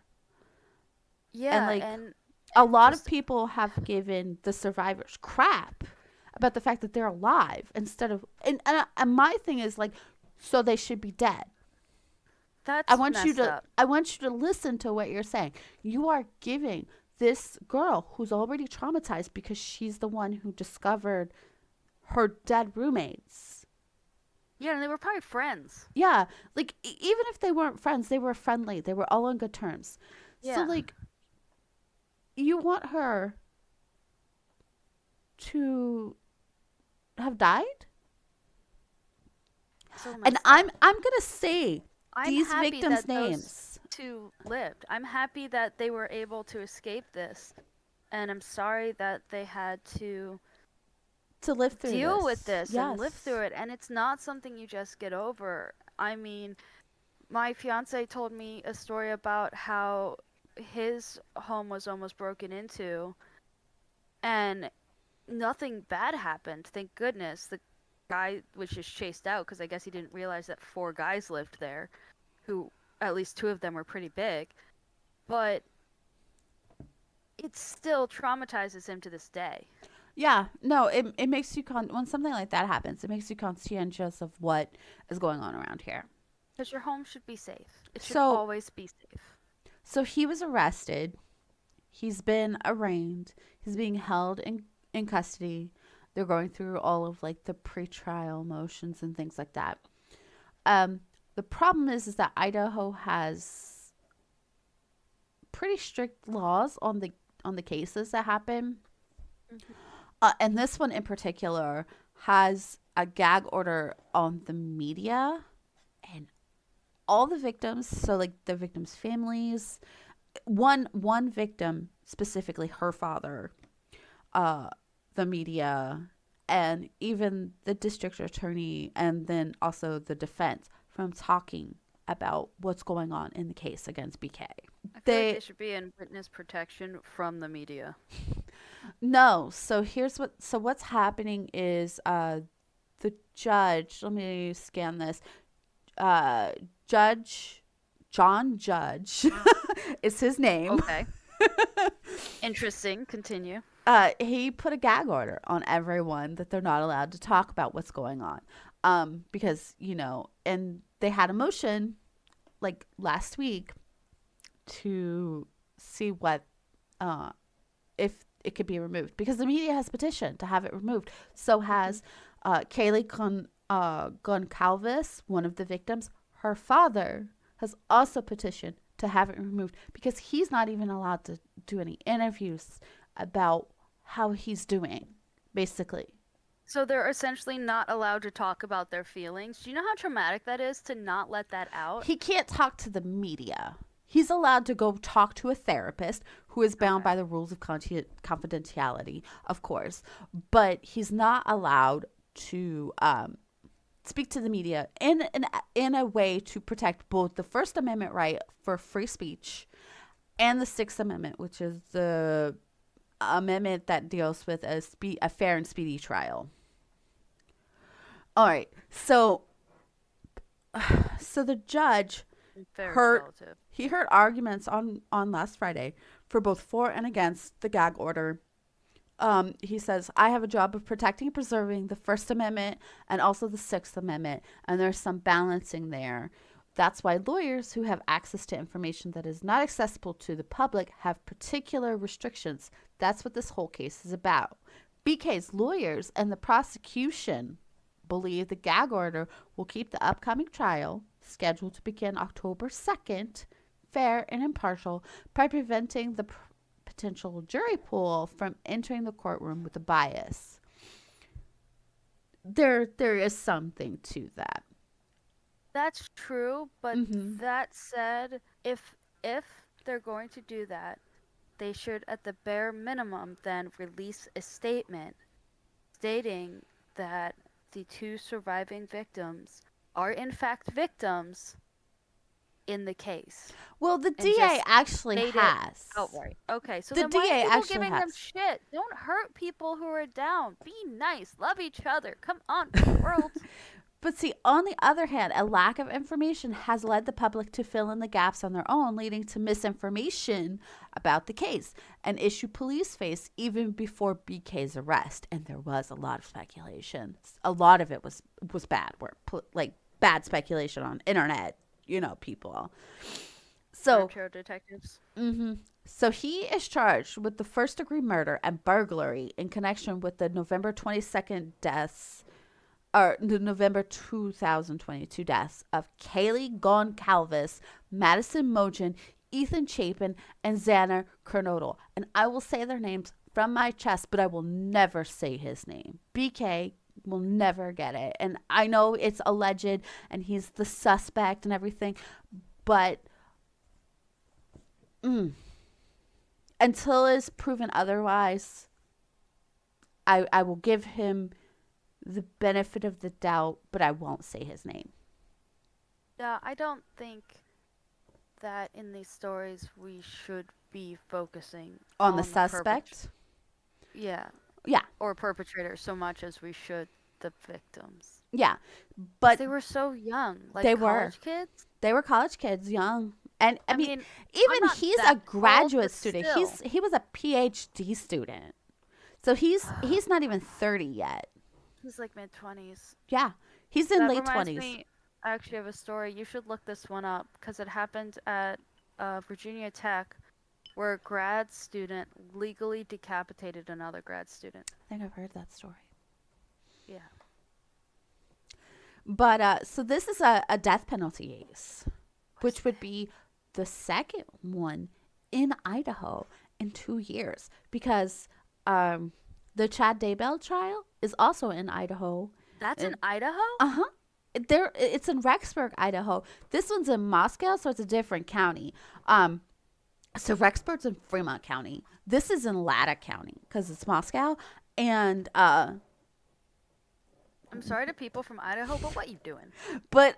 And yeah, like a and lot of just, people have given the survivors crap about the fact that they're alive instead of and my thing is like so they should be dead. I that's want you messed to up. I want you to listen to what you're saying. You are giving this girl who's already traumatized because she's the one who discovered her dead roommates. Yeah, and they were probably friends. Yeah, like even if they weren't friends, they were friendly. They were all on good terms. So Yeah. like you want her to have died? So And messed I'm up. I'm gonna say I'm these happy victims' that those names two lived. I'm happy that they were able to escape this. And I'm sorry that they had to to live through deal with this. this and live Yes. through it. And it's not something you just get over. I mean, my fiance told me a story about how his home was almost broken into and nothing bad happened. Thank goodness. The guy was just chased out because I guess he didn't realize that four guys lived there, who at least two of them were pretty big. But it still traumatizes him to this day. Yeah. No, it makes you when something like that happens, it makes you conscientious of what is going on around here. Because your home should be safe. It should So always be safe. so he was arrested. He's been arraigned. He's being held in custody. They're going through all of like the pretrial motions and things like that. Um, the problem is that Idaho has pretty strict laws on the cases that happen. Mm-hmm. And this one in particular has a gag order on the media and all the victims. So like the victims' families. One victim specifically, her father, uh, the media, and even the district attorney, and then also the defense from talking about what's going on in the case against BK. I feel like they They should be in witness protection from the media. no. So here's what's happening is the judge. Let me scan this. Uh, Judge John Judge is his name. Okay. Interesting. Continue. He put a gag order on everyone that they're not allowed to talk about what's going on. Because, and they had a motion like last week to see what, if it could be removed because the media has petitioned to have it removed. So has Kaylee Goncalves, one of the victims. Her father has also petitioned to have it removed because he's not even allowed to do any interviews about how he's doing, basically. So they're essentially not allowed to talk about their feelings. Do you know how traumatic that is to not let that out? He can't talk to the media. He's allowed to go talk to a therapist who is bound Okay. by the rules of confidentiality, of course, but he's not allowed to speak to the media in a way to protect both the First Amendment right for free speech and the Sixth Amendment, which is the amendment that deals with a fair and speedy trial. All right, so the judge Fair is heard relative. he heard arguments on last Friday for both for and against the gag order. He says, I have a job of protecting and preserving the First Amendment and also the Sixth Amendment, and there's some balancing there. That's why lawyers who have access to information that is not accessible to the public have particular restrictions. That's what this whole case is about. BK's lawyers and the prosecution believe the gag order will keep the upcoming trial, scheduled to begin October 2nd, fair and impartial by preventing the potential jury pool from entering the courtroom with a bias. There is something to that. That's true, but Mm-hmm. that said, if they're going to do that, they should at the bare minimum then release a statement stating that the two surviving victims are in fact victims in the case Well, the and DA just actually state it has. outright. Okay, so The then why are DA people actually giving them has. shit? Don't hurt people who are down. Be nice. Love each other. Come on, world. But see, on the other hand, a lack of information has led the public to fill in the gaps on their own, leading to misinformation about the case, an issue police faced even before BK's arrest. And there was a lot of speculation. A lot of it was bad, like bad speculation on internet, people. So, Armchair detectives. hmm so he is charged with the first degree murder and burglary in connection with the November 22nd deaths or the November 2022 deaths of Kaylee Goncalves, Madison Mogen, Ethan Chapin and Xander Kernodle. And I will say their names from my chest, but I will never say his name. BK will never get it. And I know it's alleged and he's the suspect and everything, but until it's proven otherwise, I will give him the benefit of the doubt, but I won't say his name. Yeah, I don't think that in these stories we should be focusing On the on the suspect? yeah, Yeah, or perpetrator so much as we should the victims. yeah. 'Cause But they were so young, like they were. college kids. They were college kids, young. And I I mean, mean, I'm even not he's a that old, graduate but student. still. He was a PhD student. So he's not even 30 yet. He's like mid-20s. Yeah. He's in That late reminds 20s. me actually of a story. You should look this one up because it happened at Virginia Tech where a grad student legally decapitated another grad student. I think I've heard that story. Yeah. But so this is a death penalty case, which would be the second one in Idaho in 2 years because the Chad Daybell trial is also in Idaho. That's in Idaho? Uh-huh. It's in Rexburg, Idaho. This one's in Moscow, so it's a different county. So Rexburg's in Fremont County. This is in Latta County because it's Moscow. And I'm sorry to people from Idaho, but what you doing? but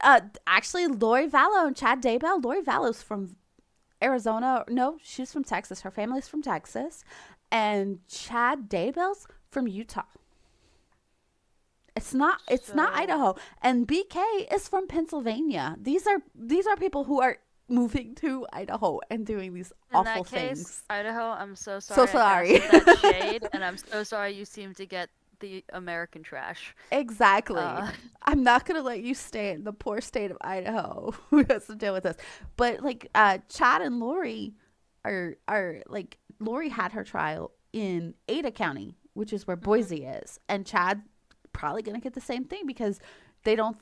actually Lori Vallow and Chad Daybell, Lori Vallow's from Arizona. No, she's from Texas. Her family's from Texas. And Chad Daybell's from Utah. It's not Idaho. And BK is from Pennsylvania. These are people who are moving to Idaho and doing these awful In that case, things. Idaho, I'm so sorry. So sorry. I cast that shade, and I'm so sorry you seem to get the American trash. Exactly. I'm not gonna let you stay in the poor state of Idaho who has to deal with this. But like Chad and Lori are like Lori had her trial in Ada County, which is where Boise is, and Chad probably gonna get the same thing because they didn't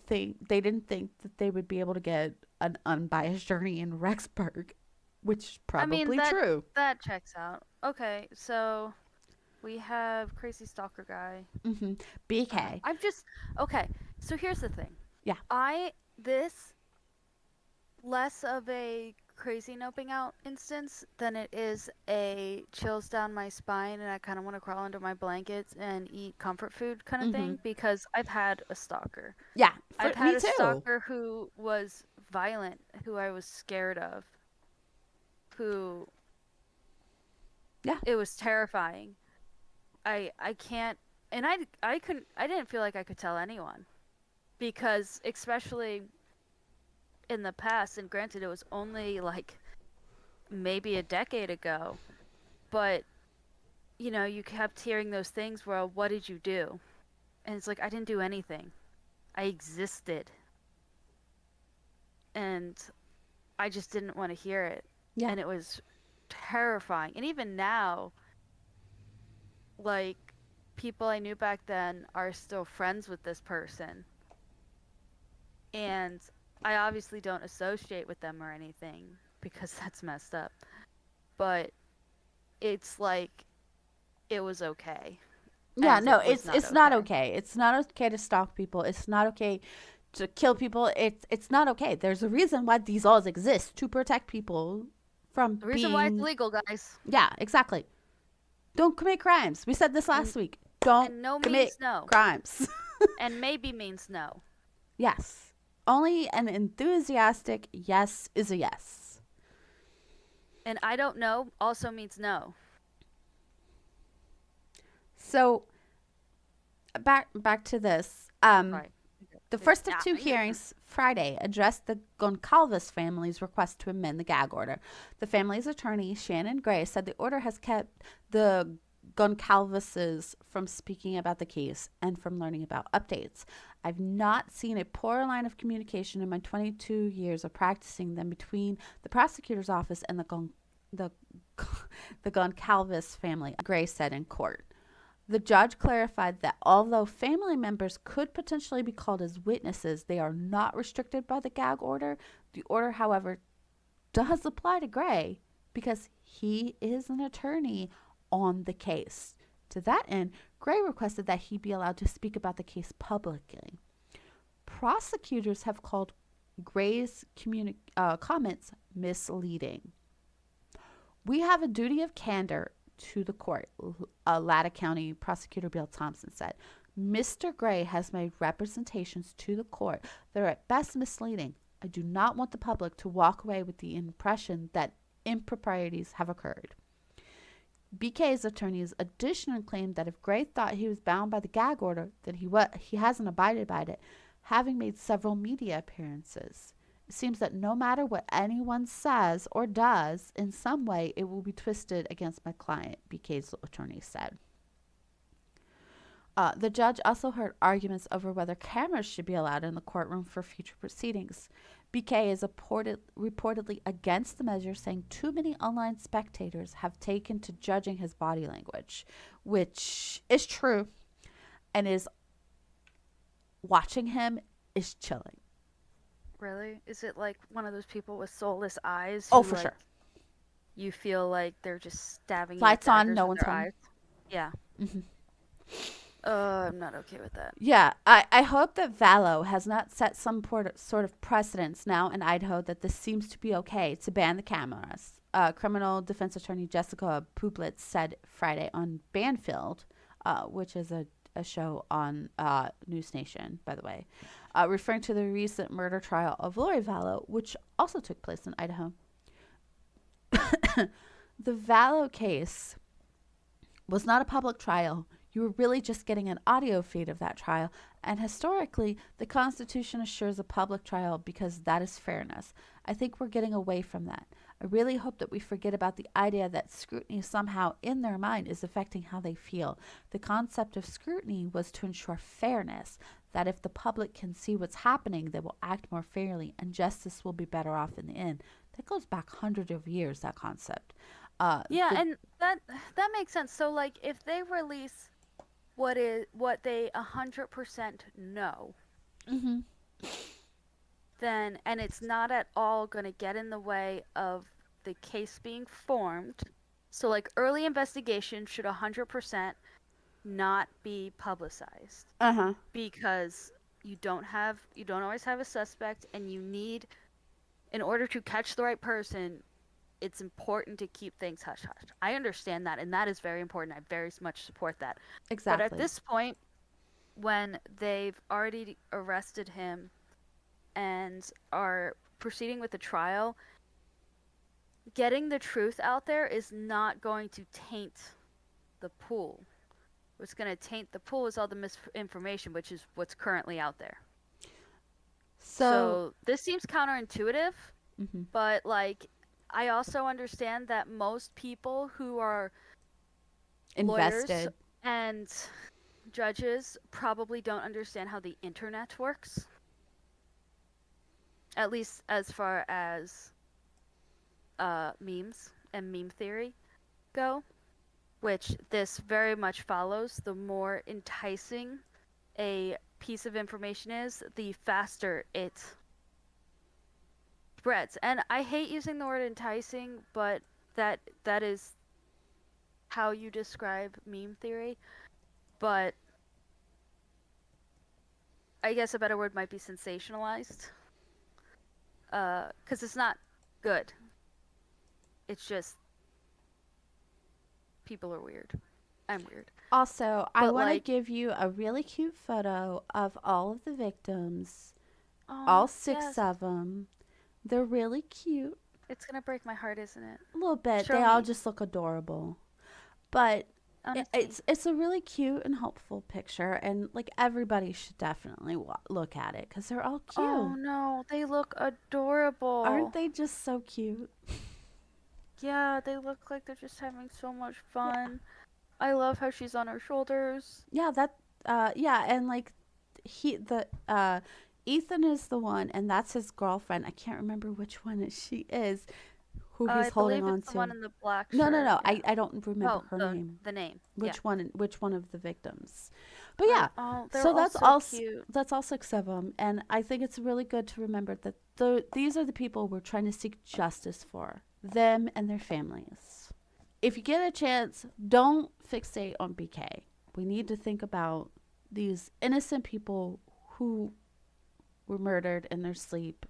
think that they would be able to get an unbiased jury in Rexburg, which is probably true. That checks out. Okay, so we have crazy stalker guy. BK. Okay. So here's the thing. Yeah. This less of a crazy noping out instance than it is a chills down my spine and I kind of want to crawl under my blankets and eat comfort food kind of thing because I've had a stalker. Yeah, I've had me a too. stalker who was violent, who I was scared of, who it was terrifying. I can't, and I didn't feel like I could tell anyone because especially in the past, and granted it was only like maybe a decade ago, but you know, you kept hearing those things where, what did you do? And it's like, I didn't do anything. I existed. And I just didn't want to hear it. Yeah. And it was terrifying. And even now, like, people I knew back then are still friends with this person. And I obviously don't associate with them or anything because that's messed up. But it's like it was okay. Yeah, no, it's not okay. It's not okay to stalk people. It's not okay to kill people. It's not okay. There's a reason why these laws exist to protect people from the reason why it's legal, guys. Yeah, exactly. Don't commit crimes. We said this last week. Don't commit crimes. And maybe means no. Yes. Only an enthusiastic yes is a yes. And I don't know also means no. So back to this. Right. The first of two hearings Friday addressed the Goncalves family's request to amend the gag order. The family's attorney, Shannon Gray, said the order has kept the Goncalveses from speaking about the case and from learning about updates. I've not seen a poor line of communication in my 22 years of practicing them between the prosecutor's office and the Goncalves family, Gray said in court. The judge clarified that although family members could potentially be called as witnesses, they are not restricted by the gag order. The order, however, does apply to Gray because he is an attorney on the case. To that end, Gray requested that he be allowed to speak about the case publicly. Prosecutors have called Gray's comments misleading. We have a duty of candor to the court, Latah County Prosecutor Bill Thompson said. Mr. Gray has made representations to the court that are at best misleading. I do not want the public to walk away with the impression that improprieties have occurred. BK's attorneys additionally claimed that if Gray thought he was bound by the gag order, then he hasn't abided by it, having made several media appearances. It seems that no matter what anyone says or does, in some way it will be twisted against my client, BK's attorney said. The judge also heard arguments over whether cameras should be allowed in the courtroom for future proceedings. BK is reportedly against the measure, saying too many online spectators have taken to judging his body language, which is true, and is watching him is chilling. Really? Is it like one of those people with soulless eyes? Oh, for sure. You feel like they're just stabbing Lights you with on, no one's their home. eyes? Yeah. Mm-hmm. I'm not okay with that. Yeah, I hope that Valo has not set some sort of precedence now in Idaho that this seems to be okay to ban the cameras. Criminal defense attorney Jessica Publitz said Friday on Banfield, which is a show on News Nation, by the way, referring to the recent murder trial of Lori Vallow, which also took place in Idaho. The Vallow case was not a public trial. You were really just getting an audio feed of that trial, and historically, the Constitution assures a public trial because that is fairness. I think we're getting away from that. I really hope that we forget about the idea that scrutiny somehow in their mind is affecting how they feel. The concept of scrutiny was to ensure fairness, that if the public can see what's happening, they will act more fairly, and justice will be better off in the end. That goes back hundreds of years, that concept. And that makes sense. So, like, if they release what they 100% know, mm-hmm. then, and it's not at all going to get in the way of the case being formed. So, like, early investigation should 100% not be publicized. Because you don't always have a suspect, and you need, in order to catch the right person, it's important to keep things hush hush. I understand that, and that is very important. I very much support that. Exactly. But at this point, when they've already arrested him and are proceeding with the trial, getting the truth out there is not going to taint the pool. What's going to taint the pool is all the misinformation, which is what's currently out there. So this seems counterintuitive, mm-hmm. but, like, I also understand that most people who are invested lawyers and judges probably don't understand how the internet works. At least as far as memes and meme theory go, which this very much follows. The more enticing a piece of information is, the faster it spreads. And I hate using the word enticing, but that is how you describe meme theory. But I guess a better word might be sensationalized. Because it's not good. It's just people are weird. I'm weird. Also, I want to give you a really cute photo of all of the victims. All six of them. They're really cute. It's going to break my heart, isn't it? A little bit. They all just look adorable. But it's a really cute and helpful picture. And, like, everybody should definitely look at it because they're all cute. Oh, no. They look adorable. Aren't they just so cute? Yeah, they look like they're just having so much fun. Yeah. I love how she's on her shoulders. Yeah, and, like, Ethan is the one, and that's his girlfriend. I can't remember which one she is, who he's I holding believe on it's the one to. in the black No, no, shirt. no. Yeah. I don't remember Oh, her the name. the name. Yeah. Which one of the victims? But yeah, But oh, they're so all that's so all. cute. That's all 6 of them, and I think it's really good to remember that these are the people we're trying to seek justice for, them and their families. If you get a chance, don't fixate on BK. We need to think about these innocent people who were murdered in their sleep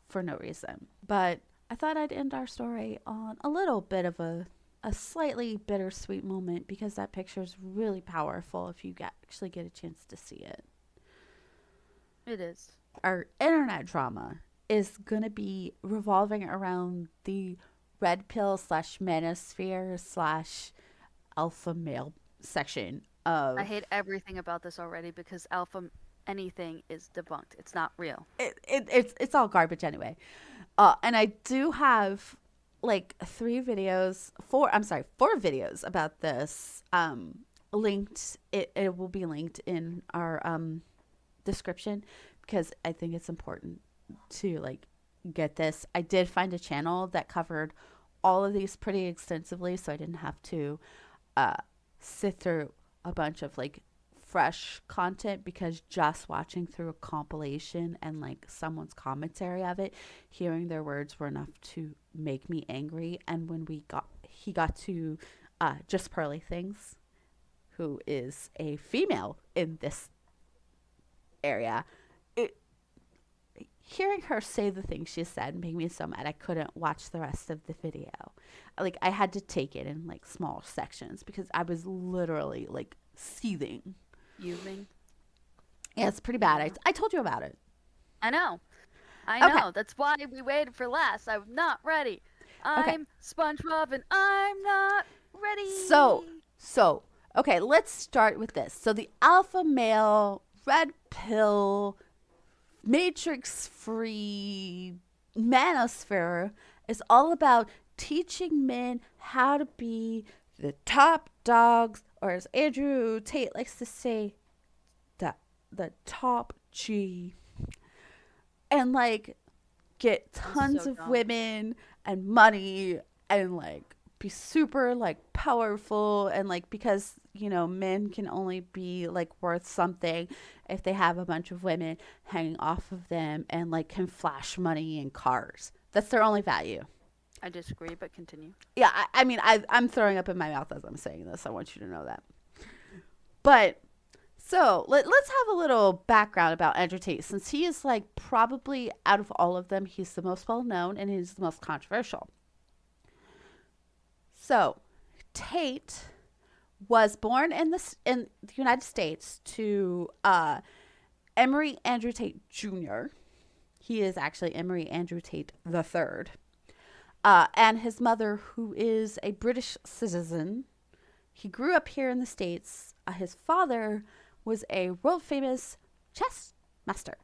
for no reason. But I thought I'd end our story on a little bit of a slightly bittersweet moment because that picture is really powerful if you actually get a chance to see it. It is. Our internet drama is going to be revolving around the red pill slash manosphere slash alpha male section I of hate everything about this already because alpha anything is debunked. It's not real. it's all garbage anyway. And I do have like 4 videos about this linked. It will be linked in our description because I think it's important to like get this. I did find a channel that covered all of these pretty extensively, so I didn't have to uh, sit through a bunch of like fresh content because just watching through a compilation and like someone's commentary of it, hearing their words were enough to make me angry. And when he got to Just Pearly Things, who is a female in this area, it, hearing her say the things she said made me so mad I couldn't watch the rest of the video. Like I had to take it in like small sections because I was literally like seething. Fuming. Yeah, it's pretty bad. I told you about it. I know. I Okay. know. That's why we waited for last. I'm not ready. Okay. I'm SpongeBob and I'm not ready. So, okay, let's start with this. So, the alpha male, red pill, matrix free manosphere is all about teaching men how to be the top dogs, or as Andrew Tate likes to say, the top G. And like get tons So of dumb. women and money and like be super like powerful and like because men can only be like worth something if they have a bunch of women hanging off of them and like can flash money and cars. That's their only value. I disagree, but continue. Yeah, I mean I'm throwing up in my mouth as I'm saying this. I want you to know that. But so let's have a little background about Andrew Tate, since he is like probably out of all of them, he's the most well known and he's the most controversial. So Tate was born in the United States to Emory Andrew Tate Jr. He is actually Emory Andrew Tate the third, and his mother, who is a British citizen. He grew up here in the States. His father was a world famous chess master.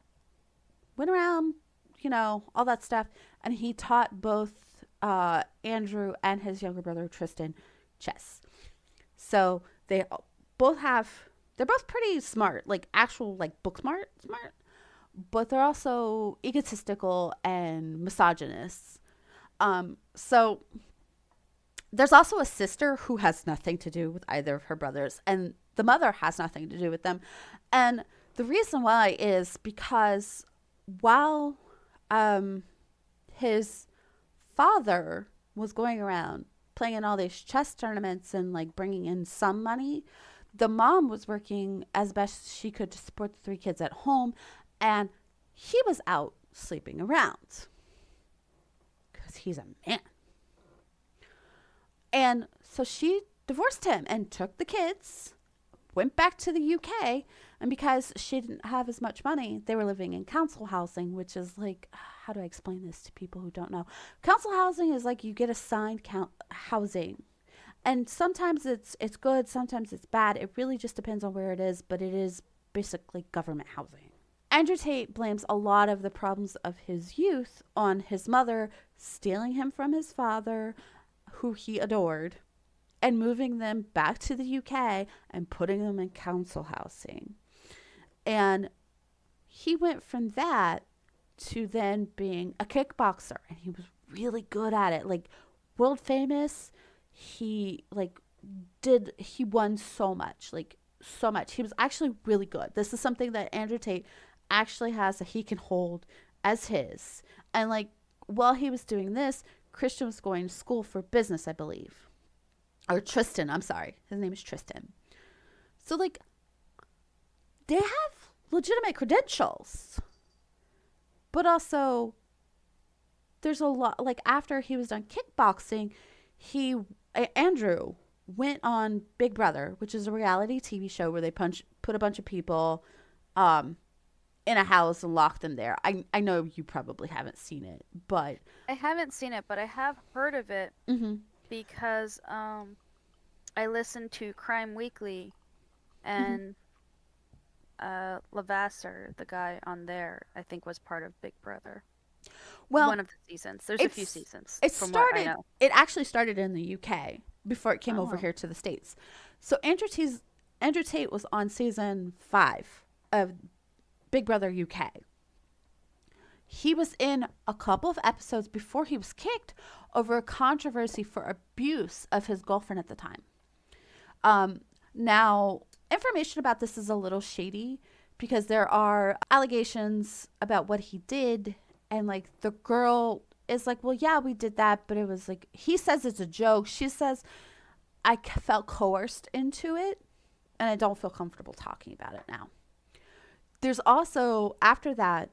Went around, all that stuff. And he taught both Andrew and his younger brother Tristan chess. So they're both pretty smart, like actual like book smart, but they're also egotistical and misogynists. So there's also a sister who has nothing to do with either of her brothers, and the mother has nothing to do with them. And the reason why is because while his father was going around playing in all these chess tournaments and like bringing in some money, the mom was working as best she could to support the 3 kids at home, and he was out sleeping around because he's a man. And so she divorced him and took the kids, went back to the UK. And because she didn't have as much money, they were living in council housing, which is like, how do I explain this to people who don't know? Council housing is like you get assigned housing. And sometimes it's good, sometimes it's bad. It really just depends on where it is, but it is basically government housing. Andrew Tate blames a lot of the problems of his youth on his mother stealing him from his father, who he adored, and moving them back to the UK and putting them in council housing. And he went from that to then being a kickboxer, and he was really good at it, like world famous. He like he won so much, like so much. He was actually really good. This is something that Andrew Tate actually has that he can hold as his. And like while he was doing this, Christian was going to school for business, I believe. Or Tristan, I'm sorry. His name is Tristan. So like they have legitimate credentials. But also there's a lot like after he was done kickboxing, he Andrew went on Big Brother, which is a reality TV show where they put a bunch of people um in a house and lock them there. I know you probably haven't seen it, but I haven't seen it, but I have heard of it mm-hmm, because I listened to Crime Weekly, mm-hmm. and Lavasser, the guy on there, I think was part of Big Brother. Well, One of the seasons. There's a few it's seasons, it from what I started know. it actually started in the UK before it came over Oh. here to the States. So Andrew Tate was on season 5 of Big Brother UK. He was in a couple of episodes before he was kicked over a controversy for abuse of his girlfriend at the time. Now, information about this is a little shady because there are allegations about what he did, and like the girl is like, well, yeah, we did that, but it was like, he says it's a joke. She says, felt coerced into it, and I don't feel comfortable talking about it now. There's also, after that,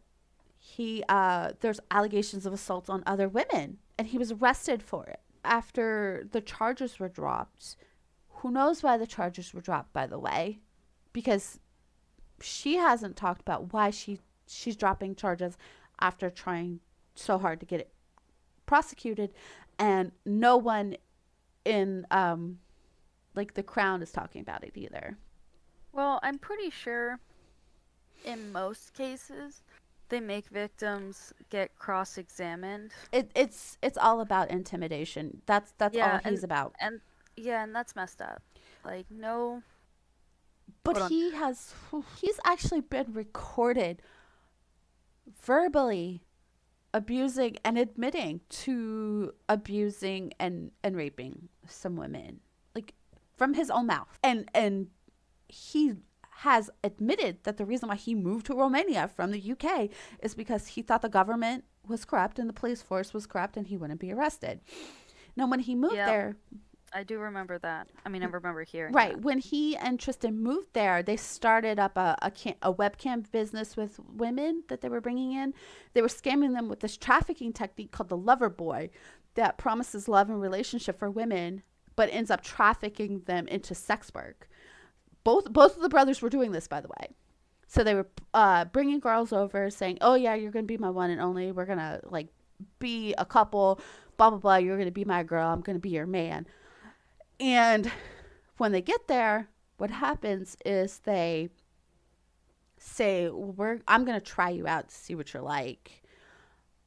there's allegations of assault on other women, and he was arrested for it after the charges were dropped. Who knows why the charges were dropped, by the way, because she hasn't talked about why she's dropping charges after trying so hard to get it prosecuted, and no one in like the Crown is talking about it either. Well, I'm pretty sure in most cases they make victims get cross-examined. It's all about intimidation. That's all Yeah, he's about. and yeah, and that's messed up. Like, no, But hold on. he's actually been recorded verbally abusing and admitting to abusing and raping some women, like from his own mouth. And he has admitted that the reason why he moved to Romania from the UK is because he thought the government was corrupt and the police force was corrupt and he wouldn't be arrested. Now when he moved Yep, there, I do remember that. I mean, I remember hearing right, that. when he and Tristan moved there, they started up a webcam business with women that they were bringing in. They were scamming them with this trafficking technique called the lover boy that promises love and relationship for women, but ends up trafficking them into sex work. Both of the brothers were doing this, by the way. So they were bringing girls over, saying, "Oh yeah, you're gonna be my one and only. We're gonna like be a couple. Blah blah blah. You're gonna be my girl. I'm gonna be your man." And when they get there, what happens is they say, I'm going to try you out to see what you're like.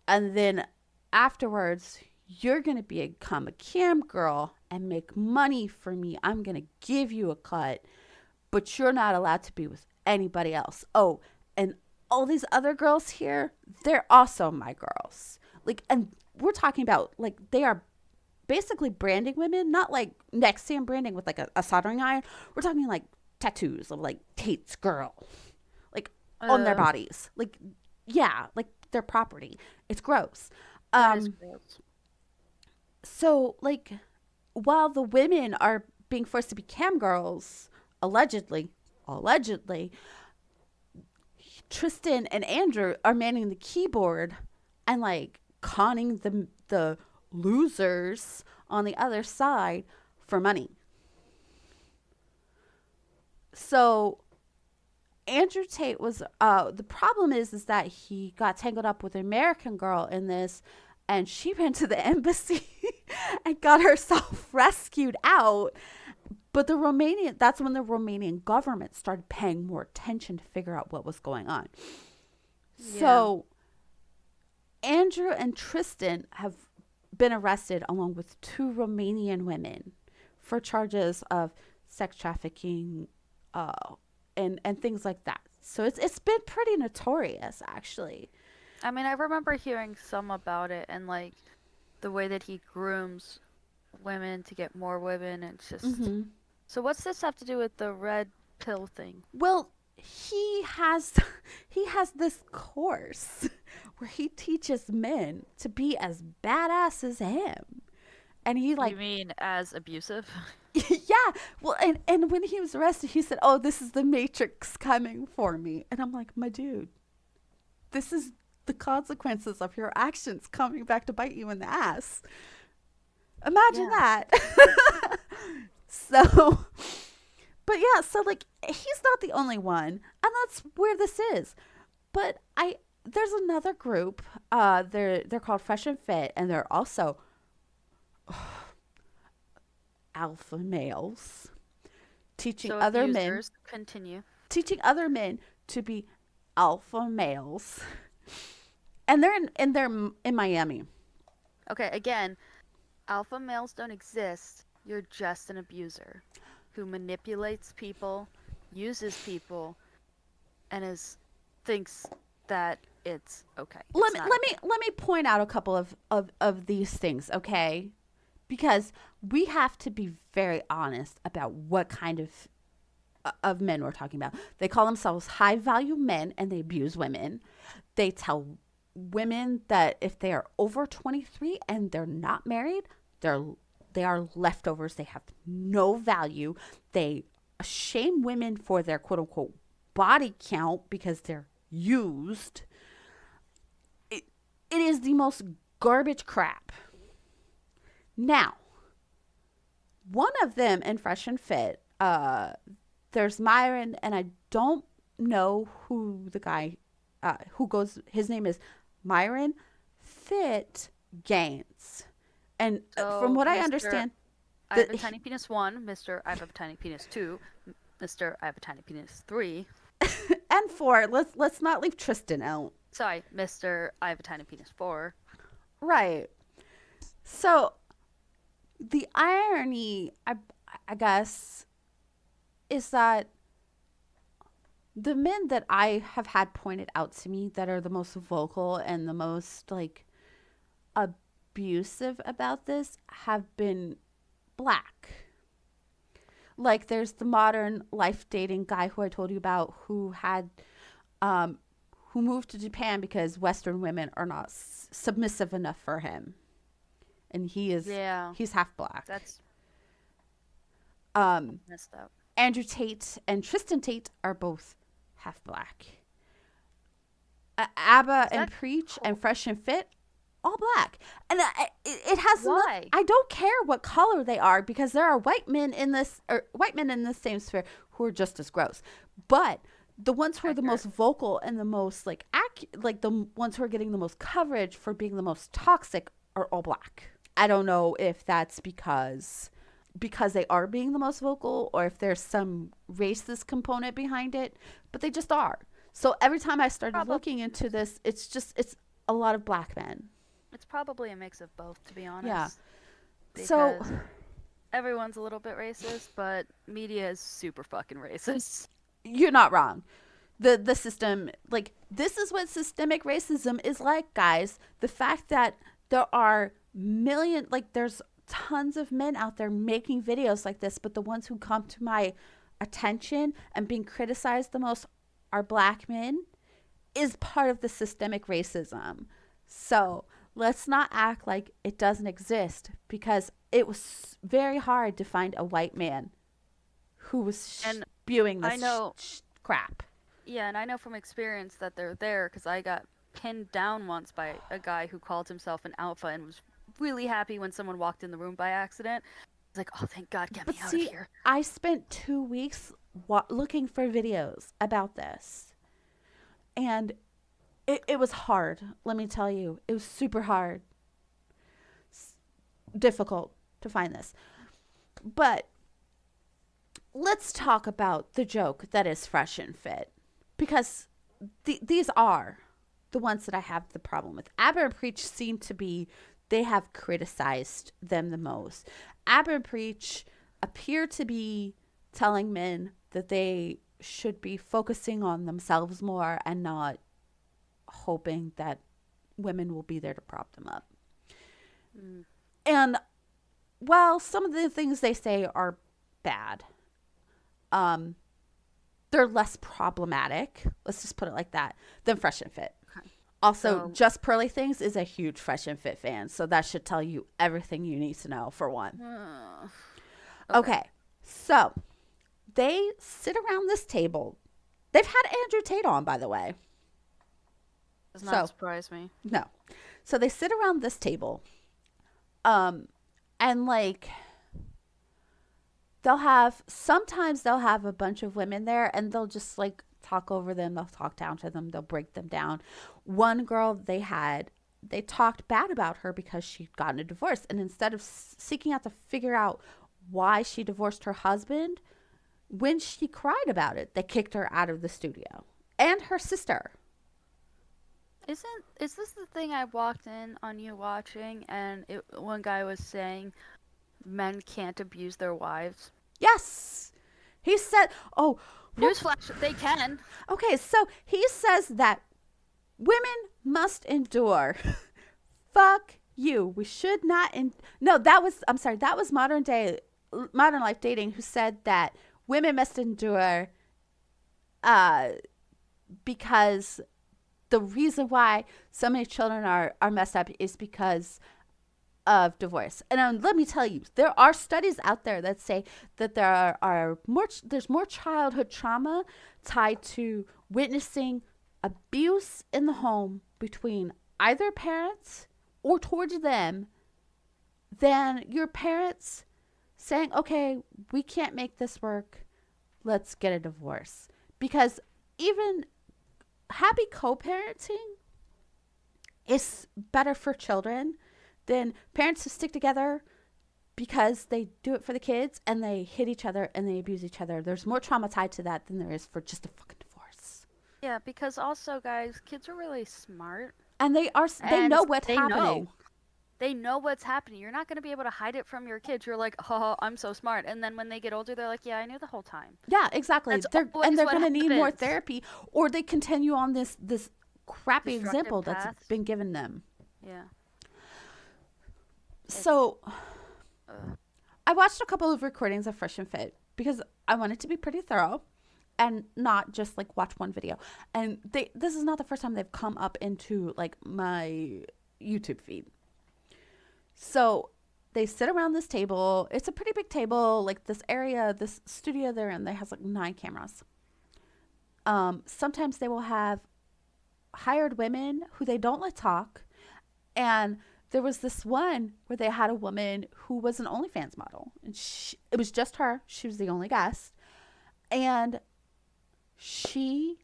And then afterwards, you're going to become a cam girl and make money for me. I'm going to give you a cut, but you're not allowed to be with anybody else. Oh, and all these other girls here, they're also my girls. Like, and we're talking about, like, they are basically branding women, not like Nexium branding with like a soldering iron. We're talking like tattoos of like Tate's girl, like on their Uh, bodies. Like, yeah, like their property. It's gross. that is Um, gross. so like while the women are being forced to be cam girls, allegedly, Tristan and Andrew are manning the keyboard and like conning the losers on the other side for money. So Andrew Tate was the problem is that he got tangled up with an American girl in this, and she went to the embassy and got herself rescued out. But that's when the Romanian government started paying more attention to figure out what was going on. Yeah. So Andrew and Tristan have been arrested along with 2 Romanian women for charges of sex trafficking, uh, and things like that. So it's been pretty notorious, actually. I mean, I remember hearing some about it and like the way that he grooms women to get more women. It's just. Hmm. So what's this have to do with the red pill thing? Well, he has he has this course where he teaches men to be as badass as him. And he You like mean as abusive? yeah. Well, and when he was arrested, he said, "Oh, this is the Matrix coming for me." And I'm like, "My dude, this is the consequences of your actions coming back to bite you in the ass." Imagine Yeah. that. So, but yeah, so like he's not the only one, and that's where this is. But I there's another group. They're called Fresh and Fit, and they're also alpha males teaching So other men abusers continue. teaching other men to be alpha males, and they're in Miami. Okay, again, alpha males don't exist. You're just an abuser who manipulates people, uses people, and is thinks that it's okay. Let It's me not let me okay. let me point out a couple of these things, okay? Because we have to be very honest about what kind of men we're talking about. They call themselves high value men and they abuse women. They tell women that if they are over 23 and they're not married, they are leftovers. They have no value. They shame women for their quote unquote body count because they're used. It, it is the most garbage crap. Now, one of them in Fresh and Fit, there's Myron, and I don't know who the guy who goes. His name is Myron Fit Gaines, and from So, what I Mr. understand, I have that a tiny penis 1, Mr. I have a tiny penis 2, Mr. I have a tiny penis 3. and four. Let's not leave Tristan out. Sorry, Mr. I have a tiny penis 4. Right. So the irony, I guess, is that the men that I have had pointed out to me that are the most vocal and the most like abusive about this have been black. Like there's the modern life dating guy who I told you about um who moved to Japan because Western women are not submissive enough for him, and Yeah, he's half black. that's Um, messed up. Andrew Tate and Tristan Tate are both half black. ABBA Is and that Preach cool? and Fresh and Fit, all black. And it has nothing. Why? I don't care what color they are because there are white men in this same sphere who are just as gross. But the ones who are the Accurate. most vocal and the most like the ones who are getting the most coverage for being the most toxic are all black. I don't know if that's because they are being the most vocal or if there's some racist component behind it, but they just are. So every time I started Probably looking into this, it's a lot of black men. it's probably a mix of both, to be Yeah. honest, So because everyone's a little bit racist, but media is super fucking racist. you're not wrong. The system, like, this is what systemic racism is like, guys. The fact that there are there's tons of men out there making videos like this, but the ones who come to my attention and being criticized the most are black men is part of the systemic racism. So let's not act like it doesn't exist because it was very hard to find a white man who was And spewing I this know, crap. yeah, and I know from experience that they're there because I got pinned down once by a guy who called himself an alpha and was really happy when someone walked in the room by accident. I was like, oh, thank God, get But me out of see, here. I spent 2 weeks looking for videos about this. And it was hard. Let me tell you, it was super hard, difficult to find this. But let's talk about the joke that is Fresh and Fit, because these are the ones that I have the problem with. Abba and Preach seem to be, they have criticized them the most. Abba and Preach appear to be telling men that they should be focusing on themselves more and not hoping that women will be there to prop them up. Mm. And well, some of the things they say are bad. Um, they're less problematic. Let's just put it like that than Fresh and Fit. Okay. Also, So, Just Pearly Things is a huge Fresh and Fit fan, so that should tell you everything you need to know for one. Okay, so they sit around this table. They've had Andrew Tate on, by the way. Does not surprise me. No. So they sit around this table. And like sometimes they'll have a bunch of women there and they'll just like talk over them, they'll talk down to them, they'll break them down. One girl they talked bad about her because she'd gotten a divorce, and instead of seeking out to figure out why she divorced her husband, when she cried about it, they kicked her out of the studio, and her sister. Is this the thing I walked in on you watching, and one guy was saying men can't abuse their wives? Yes. He said, oh, newsflash, they can. Okay, so he says that women must endure. Fuck you. We should not. No, I'm sorry, that was Modern Life Dating, who said that women must endure because the reason why so many children are messed up is because of divorce. And let me tell you, there are studies out there that say that there's more childhood trauma tied to witnessing abuse in the home between either parents or towards them than your parents saying, okay, we can't make this work, let's get a divorce. Because even happy co-parenting is better for children than parents who stick together because they do it for the kids and they hit each other and they abuse each other. There's more trauma tied to that than there is for just a fucking divorce. Yeah, because also, guys, kids are really smart. And they know what's happening. They know what's happening. You're not going to be able to hide it from your kids. You're like, oh, I'm so smart. And then when they get older, they're like, yeah, I knew the whole time. Yeah, exactly. They're going to need more therapy, or they continue on this crappy example that's been given them. Yeah. So I watched a couple of recordings of Fresh and Fit because I wanted to be pretty thorough and not just like watch one video. And this is not the first time they've come up into like my YouTube feed. So they sit around this table. It's a pretty big table. Like this area, this studio they're in, they has like 9 cameras. Sometimes they will have hired women who they don't let talk. And there was this one where they had a woman who was an OnlyFans model. And it was just her. She was the only guest. And she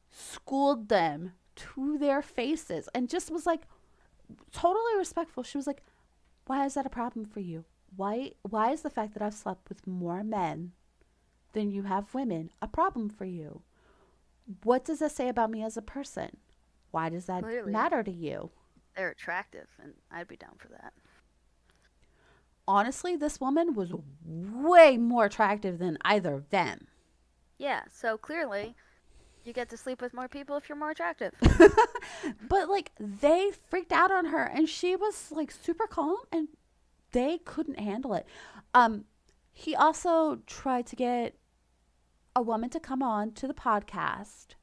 schooled them to their faces and just was like totally respectful. She was like, why is that a problem for you? Why is the fact that I've slept with more men than you have women a problem for you? What does that say about me as a person? Why does that matter to you? They're attractive, and I'd be down for that. Honestly, this woman was way more attractive than either of them. Yeah, so clearly you get to sleep with more people if you're more attractive. But like they freaked out on her and she was like super calm and they couldn't handle it. He also tried to get a woman to come on to the podcast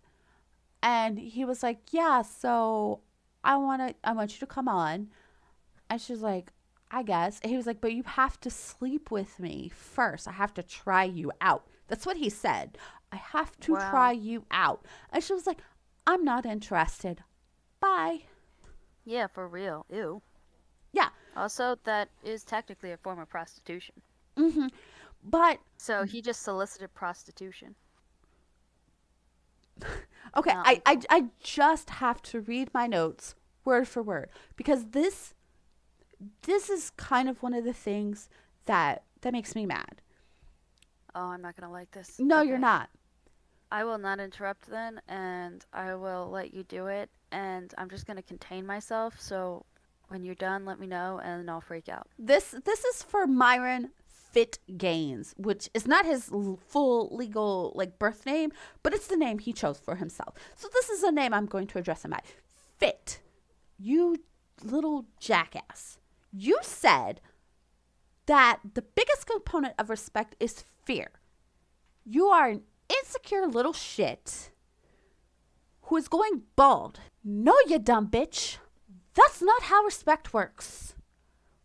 and he was like, yeah, so I want you to come on. And she's like, I guess. And he was like, but you have to sleep with me first. I have to try you out. That's what he said. I have to try you out. And she was like, I'm not interested. Bye. Yeah, for real. Ew. Yeah. Also, that is technically a form of prostitution. Mm-hmm. But. So he just solicited prostitution. Okay, I just have to read my notes word for word because this is kind of one of the things that makes me mad. Oh, I'm not going to like this. No, okay. You're not. I will not interrupt then, and I will let you do it, and I'm just going to contain myself, so when you're done, let me know, and I'll freak out. This is for Myron Fit Gaines, which is not his full legal like birth name, but it's the name he chose for himself. So this is a name I'm going to address him by. Fit, you little jackass. You said that the biggest component of respect is fear. You are an insecure little shit who is going bald. No, you dumb bitch. That's not how respect works.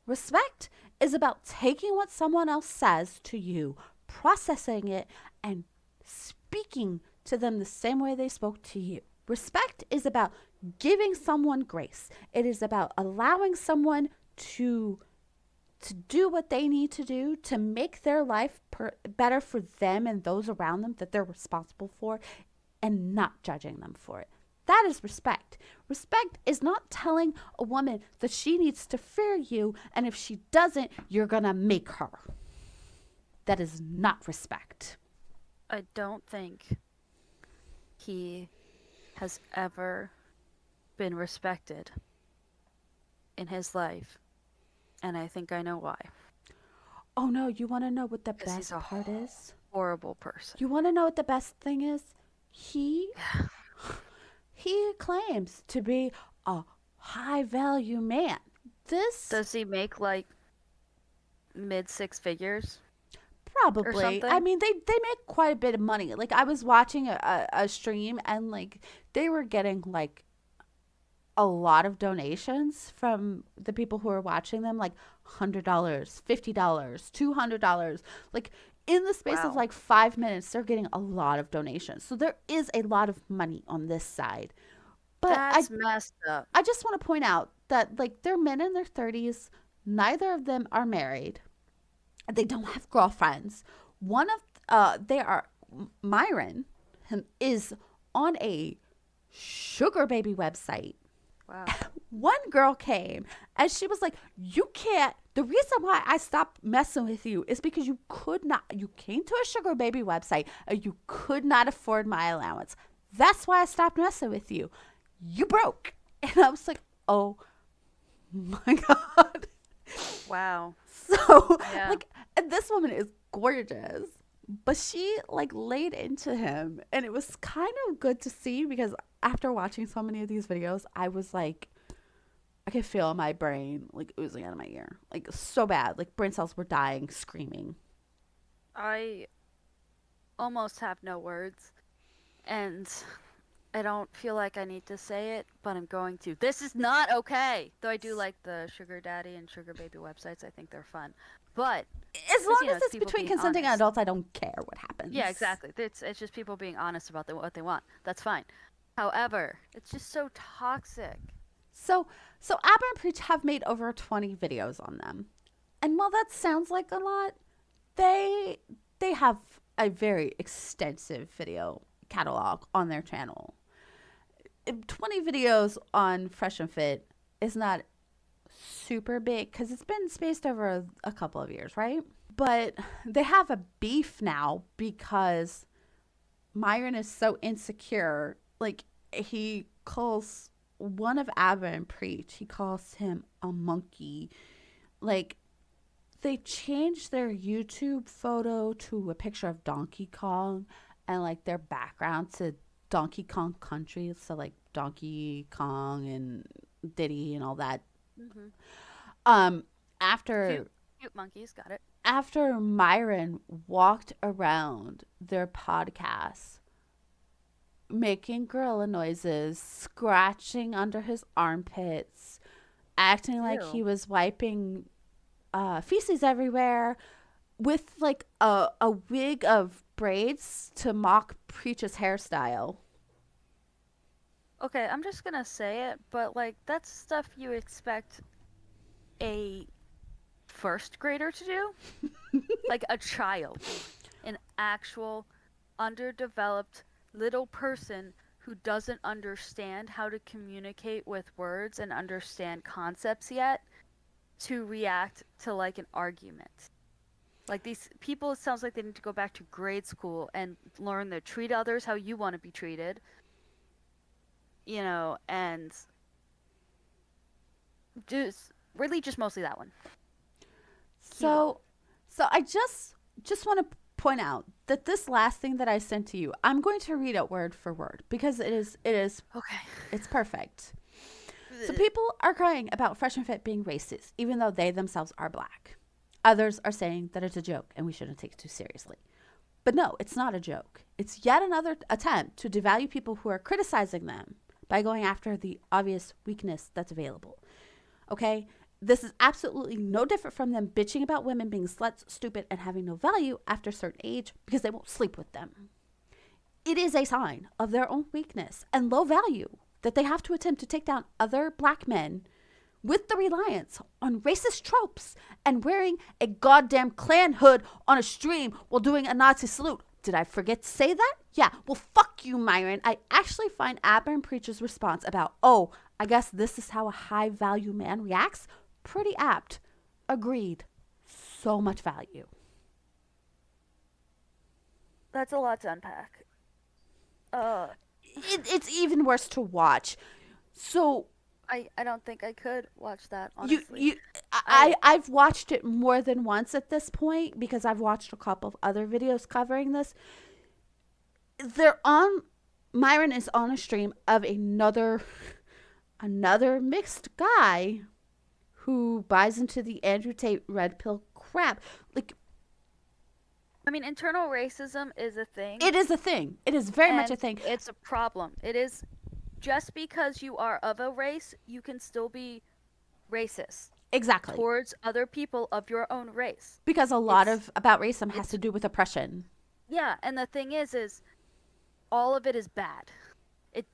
Respect is about taking what someone else says to you, processing it, and speaking to them the same way they spoke to you. Respect is about giving someone grace. It is about allowing someone to do what they need to do to make their life better for them and those around them that they're responsible for, and not judging them for it. That is respect. Respect is not telling a woman that she needs to fear you, and if she doesn't, you're going to make her. That is not respect. I don't think he has ever been respected in his life. And I think I know why. Oh no, you want to know what the 'Cause best he's a part is? Horrible person. You want to know what the best thing is? He claims to be a high value man. This Does he make like mid six figures? probably. I mean, they make quite a bit of money. Like I was watching a stream, and like they were getting like a lot of donations from the people who are watching them, like $100, $50, $200. Like in the space of like 5 minutes, they're getting a lot of donations. So there is a lot of money on this side. But That's messed up. I just want to point out that like they're men in their 30s. Neither of them are married. They don't have girlfriends. One of they are Myron is on a sugar baby website. Wow. One girl came and she was like, you can't, the reason why I stopped messing with you is because you came to a sugar baby website and you could not afford my allowance. That's why I stopped messing with you. You broke. And I was like, oh my God. Wow. So like, and this woman is gorgeous, but she like laid into him, and it was kind of good to see because after watching so many of these videos, I was like, I could feel my brain like oozing out of my ear, like so bad, like brain cells were dying, screaming. I almost have no words, and I don't feel like I need to say it, but I'm going to. This is not okay. Though I do like the sugar daddy and sugar baby websites. I think they're fun. But as long as it's people between being consenting honest. adults, I don't care what happens. Yeah, exactly. It's just people being honest about what they want. That's fine. However, it's just so toxic. So Abba and Preach have made over 20 videos on them. And while that sounds like a lot, they have a very extensive video catalog on their channel. 20 videos on Fresh and Fit is not super big because it's been spaced over a couple of years, right? But they have a beef now because Myron is so insecure. Like, he calls one of Abba and Preach, he calls him a monkey. Like, they changed their YouTube photo to a picture of Donkey Kong and like their background to Donkey Kong Country. So like Donkey Kong and Diddy and all that. Mm-hmm. After cute monkeys, got it. After Myron walked around their podcast making gorilla noises, scratching under his armpits, acting like he was wiping feces everywhere, with like a wig of braids to mock Preach's hairstyle. Okay, I'm just gonna say it, but like that's stuff you expect a first grader to do. Like a child, an actual underdeveloped little person who doesn't understand how to communicate with words and understand concepts yet, to react to like an argument. Like these people, it sounds like they need to go back to grade school and learn to treat others how you want to be treated. You know, and just really just mostly that one. So I just want to point out that this last thing that I sent to you, I'm going to read it word for word because it is okay. It's perfect. So people are crying about Fresh and Fit being racist, even though they themselves are black. Others are saying that it's a joke and we shouldn't take it too seriously. But no, it's not a joke. It's yet another attempt to devalue people who are criticizing them by going after the obvious weakness that's available. Okay? This is absolutely no different from them bitching about women being sluts, stupid, and having no value after a certain age because they won't sleep with them. It is a sign of their own weakness and low value that they have to attempt to take down other black men with the reliance on racist tropes and wearing a goddamn Klan hood on a stream while doing a Nazi salute. Did I forget to say that? Yeah, well, fuck you, Myron. I actually find Aberrant Preacher's response about, oh, I guess this is how a high-value man reacts, pretty apt. Agreed. So much value. That's a lot to unpack. It's even worse to watch. So I don't think I could watch that, honestly. I've watched it more than once at this point because I've watched a couple of other videos covering this. Myron is on a stream of another mixed guy who buys into the Andrew Tate red pill crap. Like, I mean, internal racism is a thing. it is a thing. It is very much a thing. It's a problem. It is. Just because you are of a race, you can still be racist. Exactly. Towards other people of your own race. Because a lot about racism has to do with oppression. Yeah, and the thing is all of it is bad. It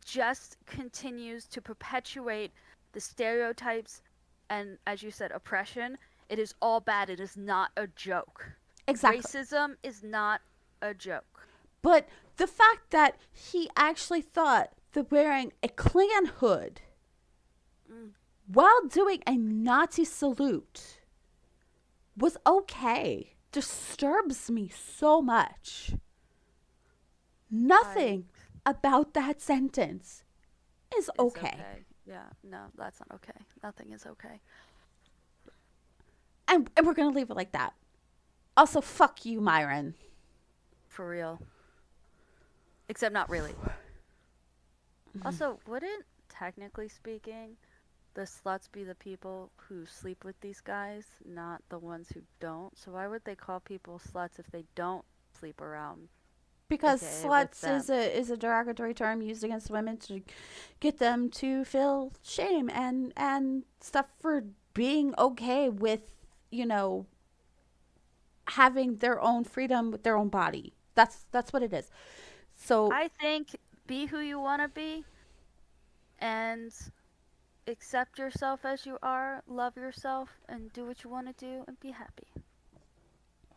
just continues to perpetuate the stereotypes and, as you said, oppression. It is all bad. It is not a joke. Exactly. Racism is not a joke. But the fact that he actually thought that wearing a Klan hood while doing a Nazi salute was okay disturbs me so much. Nothing about that sentence is okay. Yeah, no, that's not okay. Nothing is okay. And we're going to leave it like that. Also, fuck you, Myron. For real. Except not really. Also, wouldn't, technically speaking, the sluts be the people who sleep with these guys, not the ones who don't? So why would they call people sluts if they don't sleep around? Because sluts is a derogatory term used against women to get them to feel shame and stuff for being okay with, having their own freedom with their own body. That's what it is. So I think be who you want to be and accept yourself as you are, love yourself, and do what you want to do and be happy.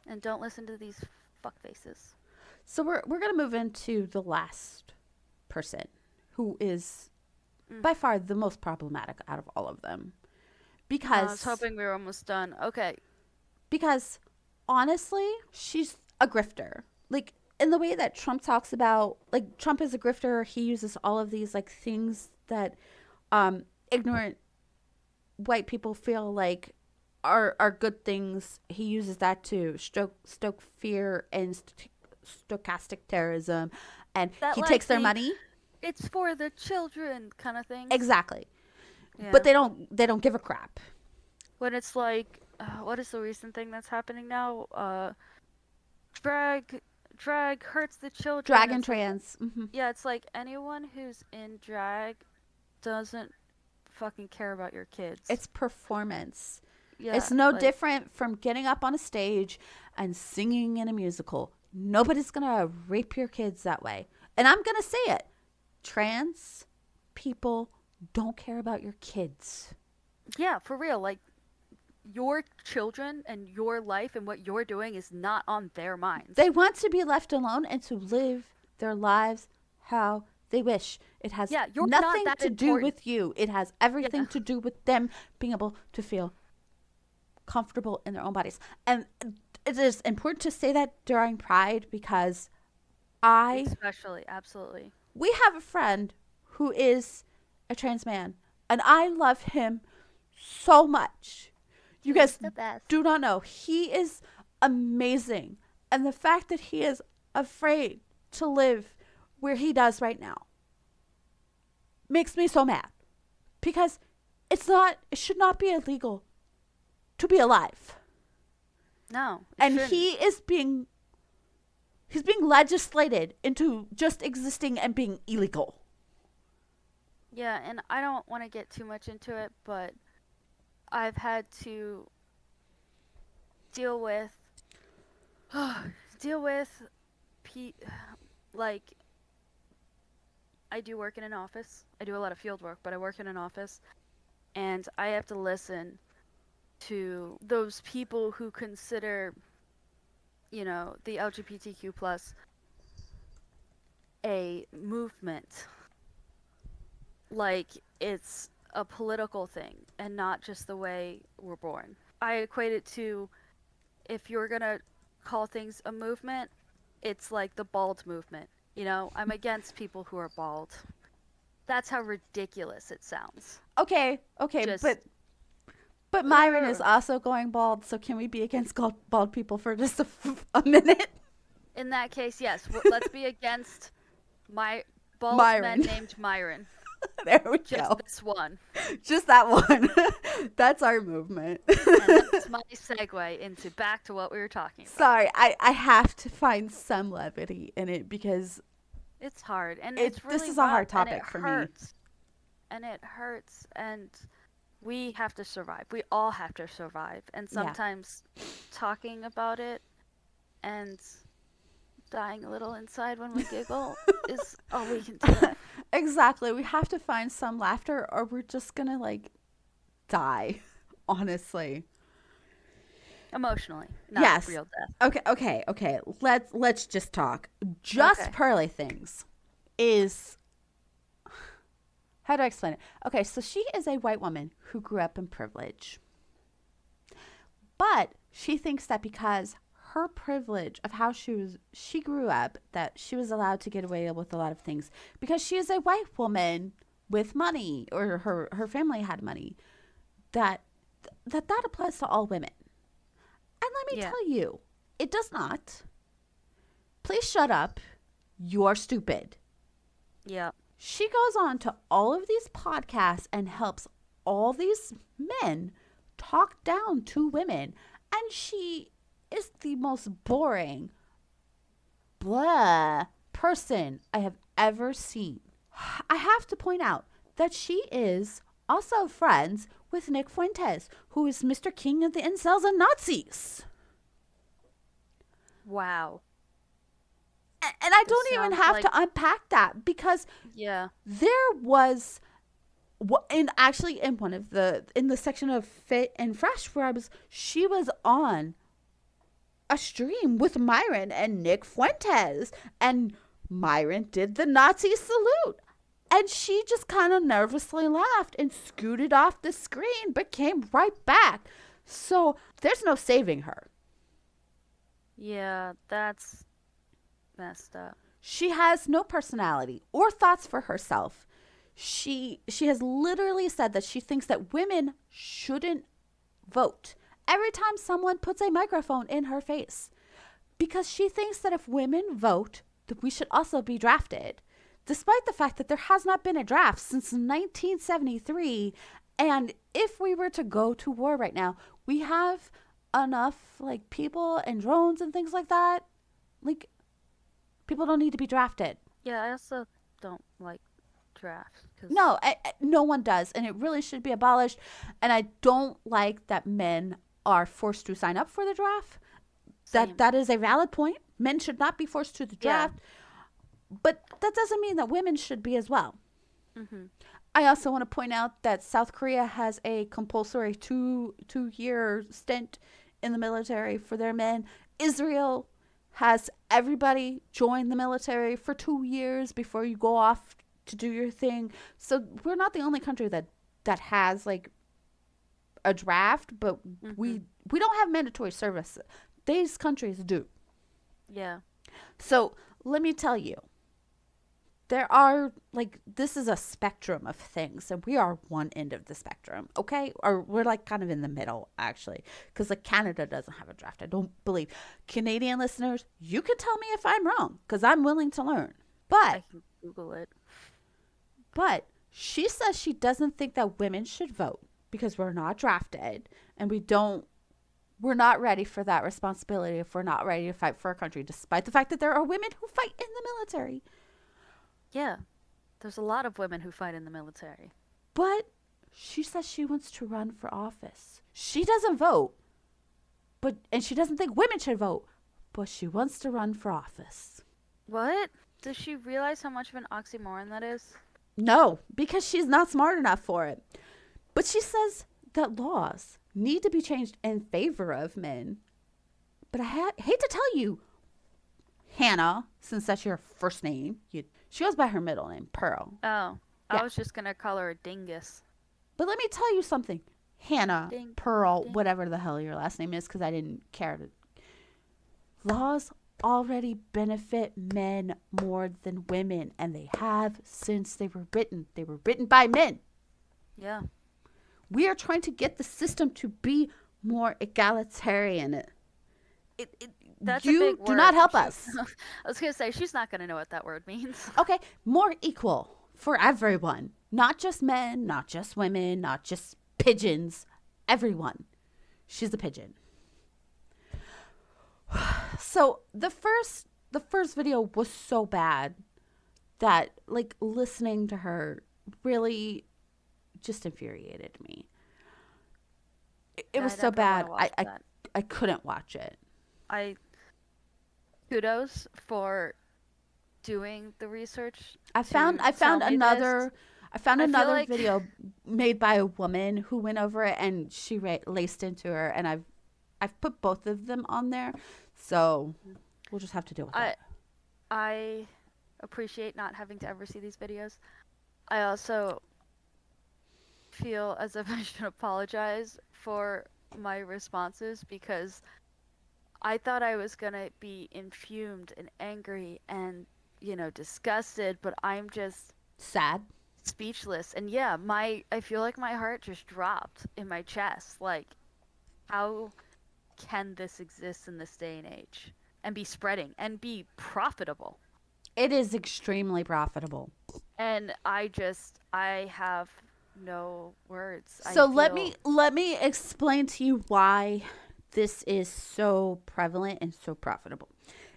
And don't listen to these fuckfaces. So we're going to move into the last person who is by far the most problematic out of all of them. Because I was hoping we were almost done. Okay. Because honestly, she's a grifter. Like, in the way that Trump talks about, like, Trump is a grifter. He uses all of these, like, things that ignorant white people feel like are good things. He uses that to stoke fear and stochastic terrorism, and that, he takes their money. It's for the children kind of thing. Exactly. Yeah. But they don't give a crap. When it's like, what is the recent thing that's happening now? Drag hurts the children. Drag and trans. Yeah, it's like anyone who's in drag doesn't fucking care about your kids. It's performance. Yeah, it's no different from getting up on a stage and singing in a musical. Nobody's going to rape your kids that way. And I'm going to say it. Trans people don't care about your kids. Yeah, for real. Like, your children and your life and what you're doing is not on their minds. They want to be left alone and to live their lives how they wish. It has nothing to do with you. It has everything to do with them being able to feel comfortable in their own bodies. And it is important to say that during Pride because especially, absolutely. We have a friend who is a trans man, and I love him so much. You guys do not know. He is amazing. And the fact that he is afraid to live where he does right now makes me so mad. Because it should not be illegal to be alive. No, it And shouldn't. he's being legislated into just existing and being illegal. Yeah, and I don't want to get too much into it, but I've had to deal with deal with pe- like I do work in an office. I do a lot of field work, but I work in an office and I have to listen to those people who consider, the LGBTQ plus a movement, like it's a political thing and not just the way we're born. I equate it to, if you're going to call things a movement, it's like the bald movement. I'm against people who are bald. That's how ridiculous it sounds. Okay, okay, Just but Myron is ugh. also going bald, so can we be against bald people for just a minute? In that case, yes. Let's be against my bald men Myron. named Myron. There we Just go. this one. Just that one. That's our movement. And that's my segue into back to what we were talking about. Sorry, I have to find some levity in it because It's hard and it's this really is a rough hard and it topic for me. hurts. And it hurts and we have to survive. We all have to survive. And Yeah. sometimes talking about it and dying a little inside when we giggle is all we can do. Exactly. We have to find some laughter or we're just going to like die, honestly. Emotionally, not Yes. real death. Okay. Let's just talk. Just Okay. Pearly Things is, how do I explain it? Okay, so she is a white woman who grew up in privilege. But she thinks that because her privilege of how she grew up, that she was allowed to get away with a lot of things because she is a white woman with money, or her family had money, that applies to all women. And let me Yeah. tell you, it does not. Please shut up. You're stupid. Yeah. She goes on to all of these podcasts and helps all these men talk down to women. And she is the most boring, blah person I have ever seen. I have to point out that she is also friends with Nick Fuentes, who is Mr. King of the Incels and Nazis. Wow. And I This don't even sounds have like to unpack that because yeah. there was in one of the section of Fit and Fresh where she was on a stream with Myron and Nick Fuentes, and Myron did the Nazi salute, and she just kind of nervously laughed and scooted off the screen but came right back. So there's no saving her. Yeah, that's messed up. She has no personality or thoughts for herself. She has literally said that she thinks that women shouldn't vote every time someone puts a microphone in her face, because she thinks that if women vote, that we should also be drafted, despite the fact that there has not been a draft since 1973. And if we were to go to war right now, we have enough like people and drones and things like that. Like, people don't need to be drafted. Yeah, I also don't like drafts because No, no one does, and it really should be abolished. And I don't like that men are forced to sign up for the draft. same. That is a valid point. Men should not be forced to the Yeah. draft, but that doesn't mean that women should be as well. Mhm. I also want to point out that South Korea has a compulsory two-year stint in the military for their men. Israel has everybody join the military for 2 years before you go off to do your thing. So we're not the only country that has like a draft, but Mhm. we don't have mandatory service. These countries do. Yeah. So let me tell you, there are like, this is a spectrum of things, and we are one end of the spectrum, okay? Or we're like kind of in the middle, actually, because like Canada doesn't have a draft. I don't believe. Canadian listeners, you can tell me if I'm wrong, because I'm willing to learn. I But can Google it. she says she doesn't think that women should vote because we're not drafted, and We're not ready for that responsibility if we're not ready to fight for our country, despite the fact that there are women who fight in the military. Yeah, there's a lot of women who fight in the military. But she says she wants to run for office. She doesn't vote, and she doesn't think women should vote, but she wants to run for office. What? Does she realize how much of an oxymoron that is? No, because she's not smart enough for it. But she says that laws need to be changed in favor of men. But I hate to tell you, Hannah, since that's your first name, she goes by her middle name, Pearl. Oh, Yeah. I was just going to call her a dingus. But let me tell you something. Hannah, Ding, Pearl, ding. whatever the hell your last name is, because I didn't care to. Laws already benefit men more than women, and they have since they were written. They were written by men. Yeah. We are trying to get the system to be more egalitarian. That's You a big word. do not help us. I was going to say, she's not going to know what that word means. Okay, more equal for everyone. Not just men, not just women, not just pigeons. Everyone. She's a pigeon. So the first video was so bad that like listening to her really just infuriated me. It was so bad. I couldn't watch it. Kudos for doing the research. I found another like... video made by a woman who went over it and she laced into her, and I've put both of them on there, so we'll just have to deal with that. I appreciate not having to ever see these videos. I also feel as if I should apologize for my responses because I thought I was gonna be infumed and angry and, disgusted, but I'm just sad, speechless. And yeah, I feel like my heart just dropped in my chest. Like, how can this exist in this day and age and be spreading and be profitable? It is extremely profitable. And I have no words. So let me explain to you why this is so prevalent and so profitable.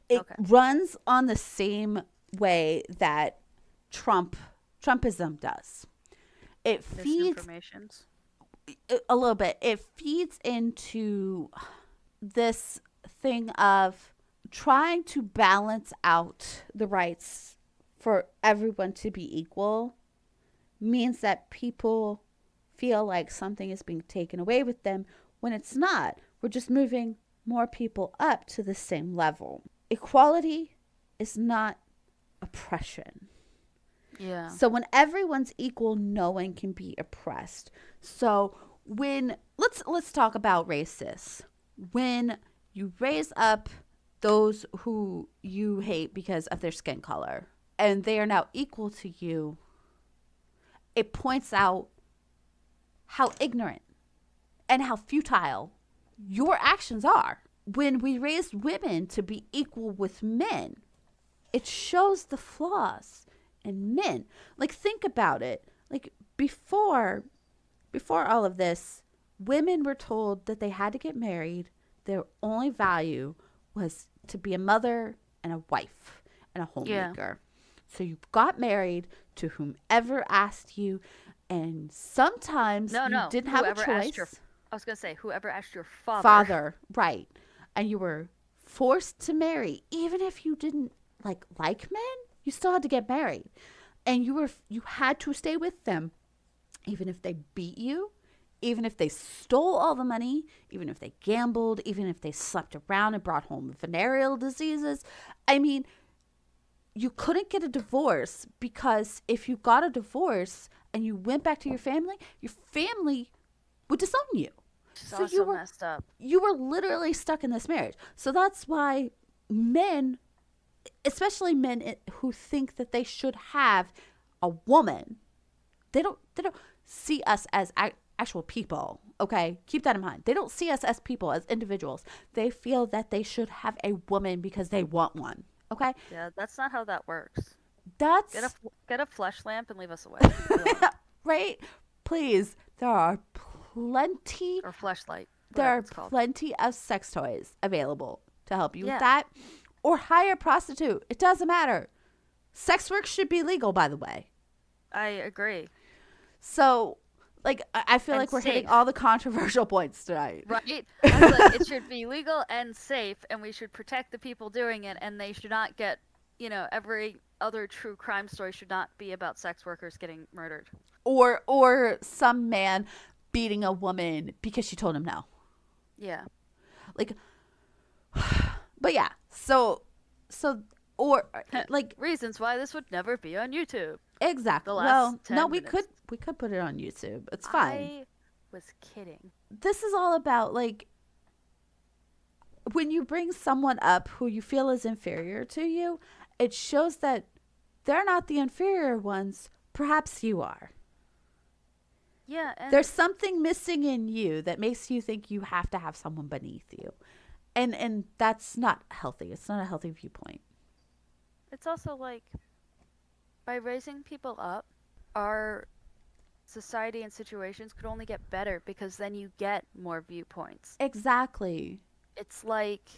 It runs on the same way that Trumpism does. It feeds a little bit. It feeds into this thing of trying to balance out the rights for everyone to be equal means that people feel like something is being taken away with them when it's not. We're just moving more people up to the same level. Equality is not oppression. Yeah. So when everyone's equal, no one can be oppressed. So when let's talk about racists. When you raise up those who you hate because of their skin color and they are now equal to you, it points out how ignorant and how futile your actions are. When we raised women to be equal with men, it shows the flaws in men. Like, think about it. Like, before all of this, women were told that they had to get married. Their only value was to be a mother and a wife and a homemaker. So you got married to whomever asked you, and sometimes you didn't have a choice. I was going to say, whoever asked your father. Father, right. And you were forced to marry. Even if you didn't like men, you still had to get married. And you had to stay with them. Even if they beat you, even if they stole all the money, even if they gambled, even if they slept around and brought home venereal diseases. I mean, you couldn't get a divorce because if you got a divorce and you went back to your family would disown you. So you were messed up. You were literally stuck in this marriage. So that's why men, especially men who think that they should have a woman, they don't see us as actual people. Okay, keep that in mind. They don't see us as people, as individuals. They feel that they should have a woman because they want one. Okay. Yeah, that's not how that works. That's get a flesh lamp and leave us away. Right? Please, there are plenty or fleshlight. there whatever are it's called. plenty of sex toys available to help you with Yeah, that. Or hire a prostitute. It doesn't matter. Sex work should be legal, by the way. I agree. So, like, I feel And like we're hitting safe, all the controversial points tonight. right? I was like, it should be legal and safe, and we should protect the people doing it, and they should not get, every other true crime story should not be about sex workers getting murdered. Or some man beating a woman because she told him no. Yeah. Like, but yeah. So or like Reasons why this would never be on YouTube. exactly. The last Well, 10 no, minutes. we could put it on YouTube. It's fine. I was kidding. This is all about like when you bring someone up who you feel is inferior to you, it shows that they're not the inferior ones. Perhaps you are. Yeah, and There's something missing in you that makes you think you have to have someone beneath you. And that's not healthy. It's not a healthy viewpoint. it's also like by raising people up, our society and situations could only get better because then you get more viewpoints. Exactly. It's like,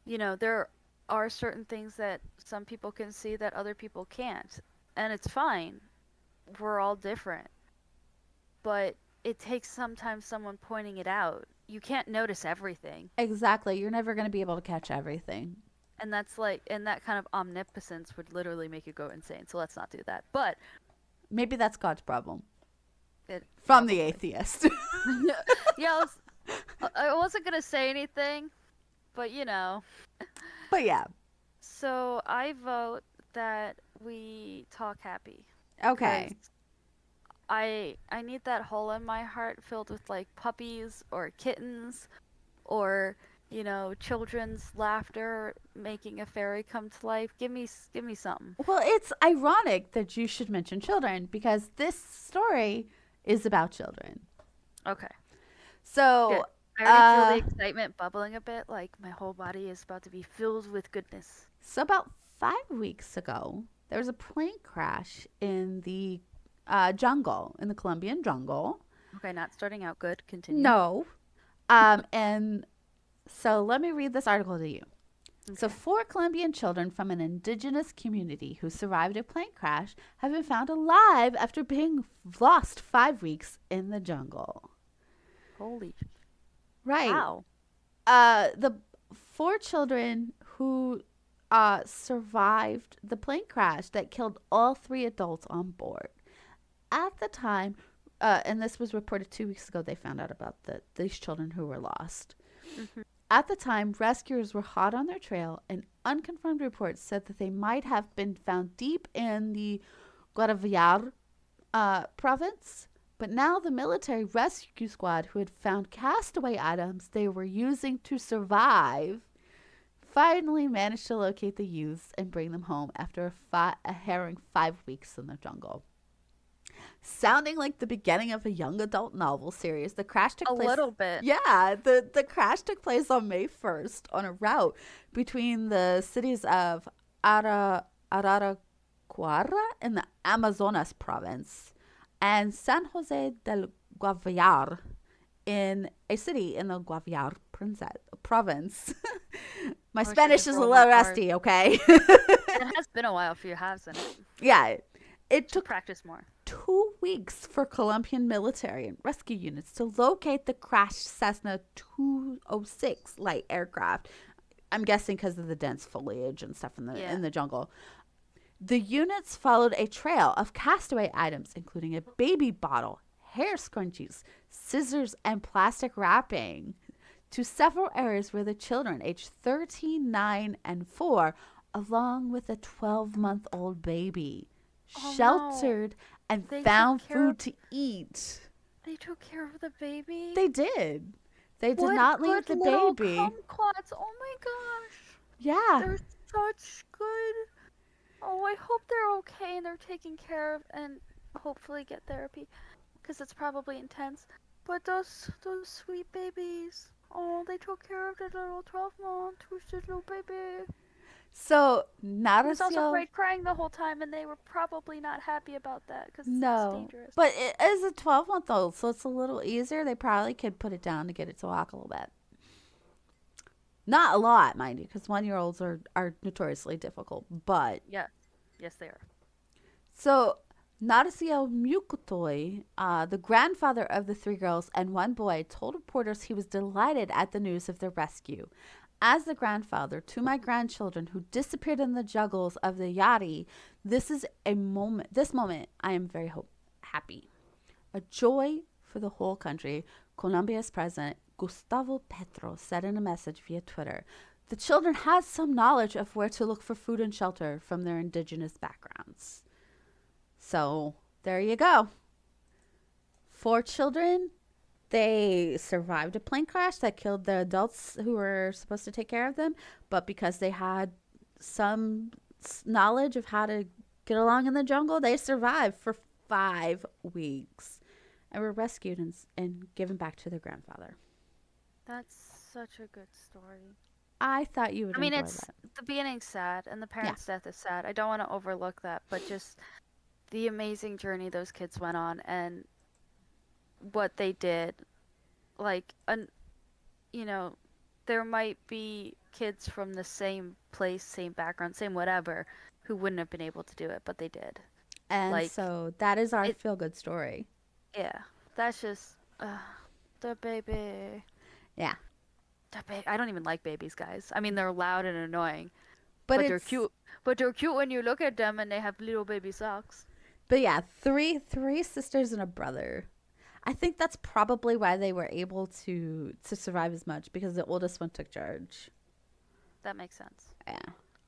there are certain things that some people can see that other people can't. And it's fine. We're all different. But it takes sometimes someone pointing it out. You can't notice everything. Exactly. You're never going to be able to catch everything. And that kind of omnipotence would literally make you go insane. So let's not do that. But Maybe that's God's problem. it From the probably. atheist. Yeah, I wasn't going to say anything, but But yeah. So I vote that we talk happy. Okay. 'Cause I need that hole in my heart filled with like puppies or kittens or children's laughter making a fairy come to life. Give me something. Well, it's ironic that you should mention children because this story is about children. Okay. So, Good. I already feel the excitement bubbling a bit. Like my whole body is about to be filled with goodness. so about 5 weeks ago, there was a plane crash in the jungle, in the Colombian jungle. Okay, not starting out good. Continue. No. And so let me read this article to you. So, Okay. 4 Colombian children from an indigenous community who survived a plane crash have been found alive after being lost 5 weeks in the jungle. Holy. Right. Wow. The 4 children who survived the plane crash that killed all 3 adults on board. At the time, and this was reported 2 weeks ago, they found out about these children who were lost. Mhm. At the time, rescuers were hot on their trail, and unconfirmed reports said that they might have been found deep in the Guadalajara province. But now the military rescue squad who had found castaway items they were using to survive finally managed to locate the youths and bring them home after a harrowing 5 weeks in the jungle. Sounding like the beginning of a young adult novel series, the crash took A place. little bit. Yeah, the crash took place on May 1st on a route between the cities of Araraquara in the Amazonas province and San Jose del Guaviare in a city in the Guaviare province. My I wish I Spanish could is a roll little that hard. rusty, okay? It has been a while for you, hasn't it? Yeah, it took Practice more. 2 weeks for Colombian military and rescue units to locate the crashed Cessna 206 light aircraft. I'm guessing because of the dense foliage and stuff in the jungle. The units followed a trail of castaway items, including a baby bottle, hair scrunchies, scissors, and plastic wrapping, to several areas where the children, aged 13, 9, and 4, along with a 12-month-old baby, Oh, sheltered and They took found care food of- to eat. They took care of the baby. They did. They did What not leave good the little baby. kumquats. Oh my gosh. Yeah. They're such good. Oh, I hope they're okay and they're taken care of and hopefully get therapy because it's probably intense. But those sweet babies. Oh, they took care of the little 12-month twisted little baby. So He was also Naruto, crying the whole time, and they were probably not happy about that because it's no, dangerous. but it is a 12-month-old, so it's a little easier. They probably could put it down to get it to walk a little bit. Not a lot, mind you, because 1 year olds are notoriously difficult. But Yes, yes, they are. so Naruto Mukutoi, the grandfather of the three girls and one boy, told reporters he was delighted at the news of their rescue. As the grandfather to my grandchildren who disappeared in the juggles of the Yari, this is a moment. This moment, I am very happy. A joy for the whole country, Colombia's president, Gustavo Petro, said in a message via Twitter. The children had some knowledge of where to look for food and shelter from their indigenous backgrounds. So there you go. 4 children. They survived a plane crash that killed the adults who were supposed to take care of them, but because they had some knowledge of how to get along in the jungle, they survived for 5 weeks and were rescued and given back to their grandfather. That's such a good story. I thought you would I mean, enjoy it's that. the beginning's sad, and the Yeah. parents' death is sad. I don't want to overlook that, but just the amazing journey those kids went on and what they did. Like, you know, there might be kids from the same place, same background, same whatever, who wouldn't have been able to do it, but they did. And Like, so that is our it, feel good story. yeah, that's just, the baby. Yeah. The baby. I don't even like babies, guys. I mean, they're loud and annoying, But but they're it's cute. But they're cute when you look at them and they have little baby socks. but yeah, three sisters and a brother. I think that's probably why they were able to survive as much because the oldest one took charge. That makes sense. Yeah.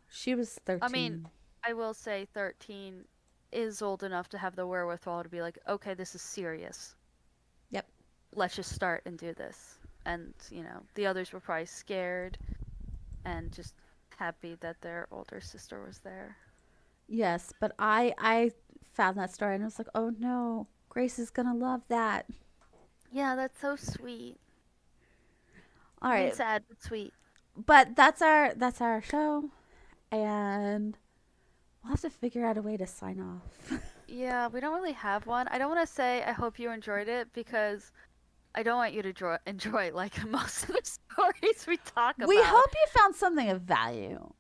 She was I mean, 13. I will say 13 is old enough to have the wherewithal to be like, okay, this is serious. Yep. Let's just start and do this. And, the others were probably scared and just happy that their older sister was there. Yes, but I found that story and I was like, "Oh no, Grace is going to love that." Yeah, that's so sweet. All I mean, right. sad but sweet. But that's our show and we'll have to figure out a way to sign off. Yeah, we don't really have one. I don't want to say I hope you enjoyed it because I don't want you to enjoy like most of the stories we talk We about. hope you found something of value.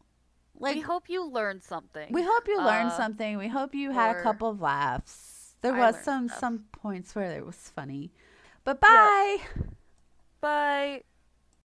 We Like hope you learned we something. hope you learned something. We hope you had a Or couple of laughs. There I was learned some stuff. points where it was funny. But Yep. bye. Bye.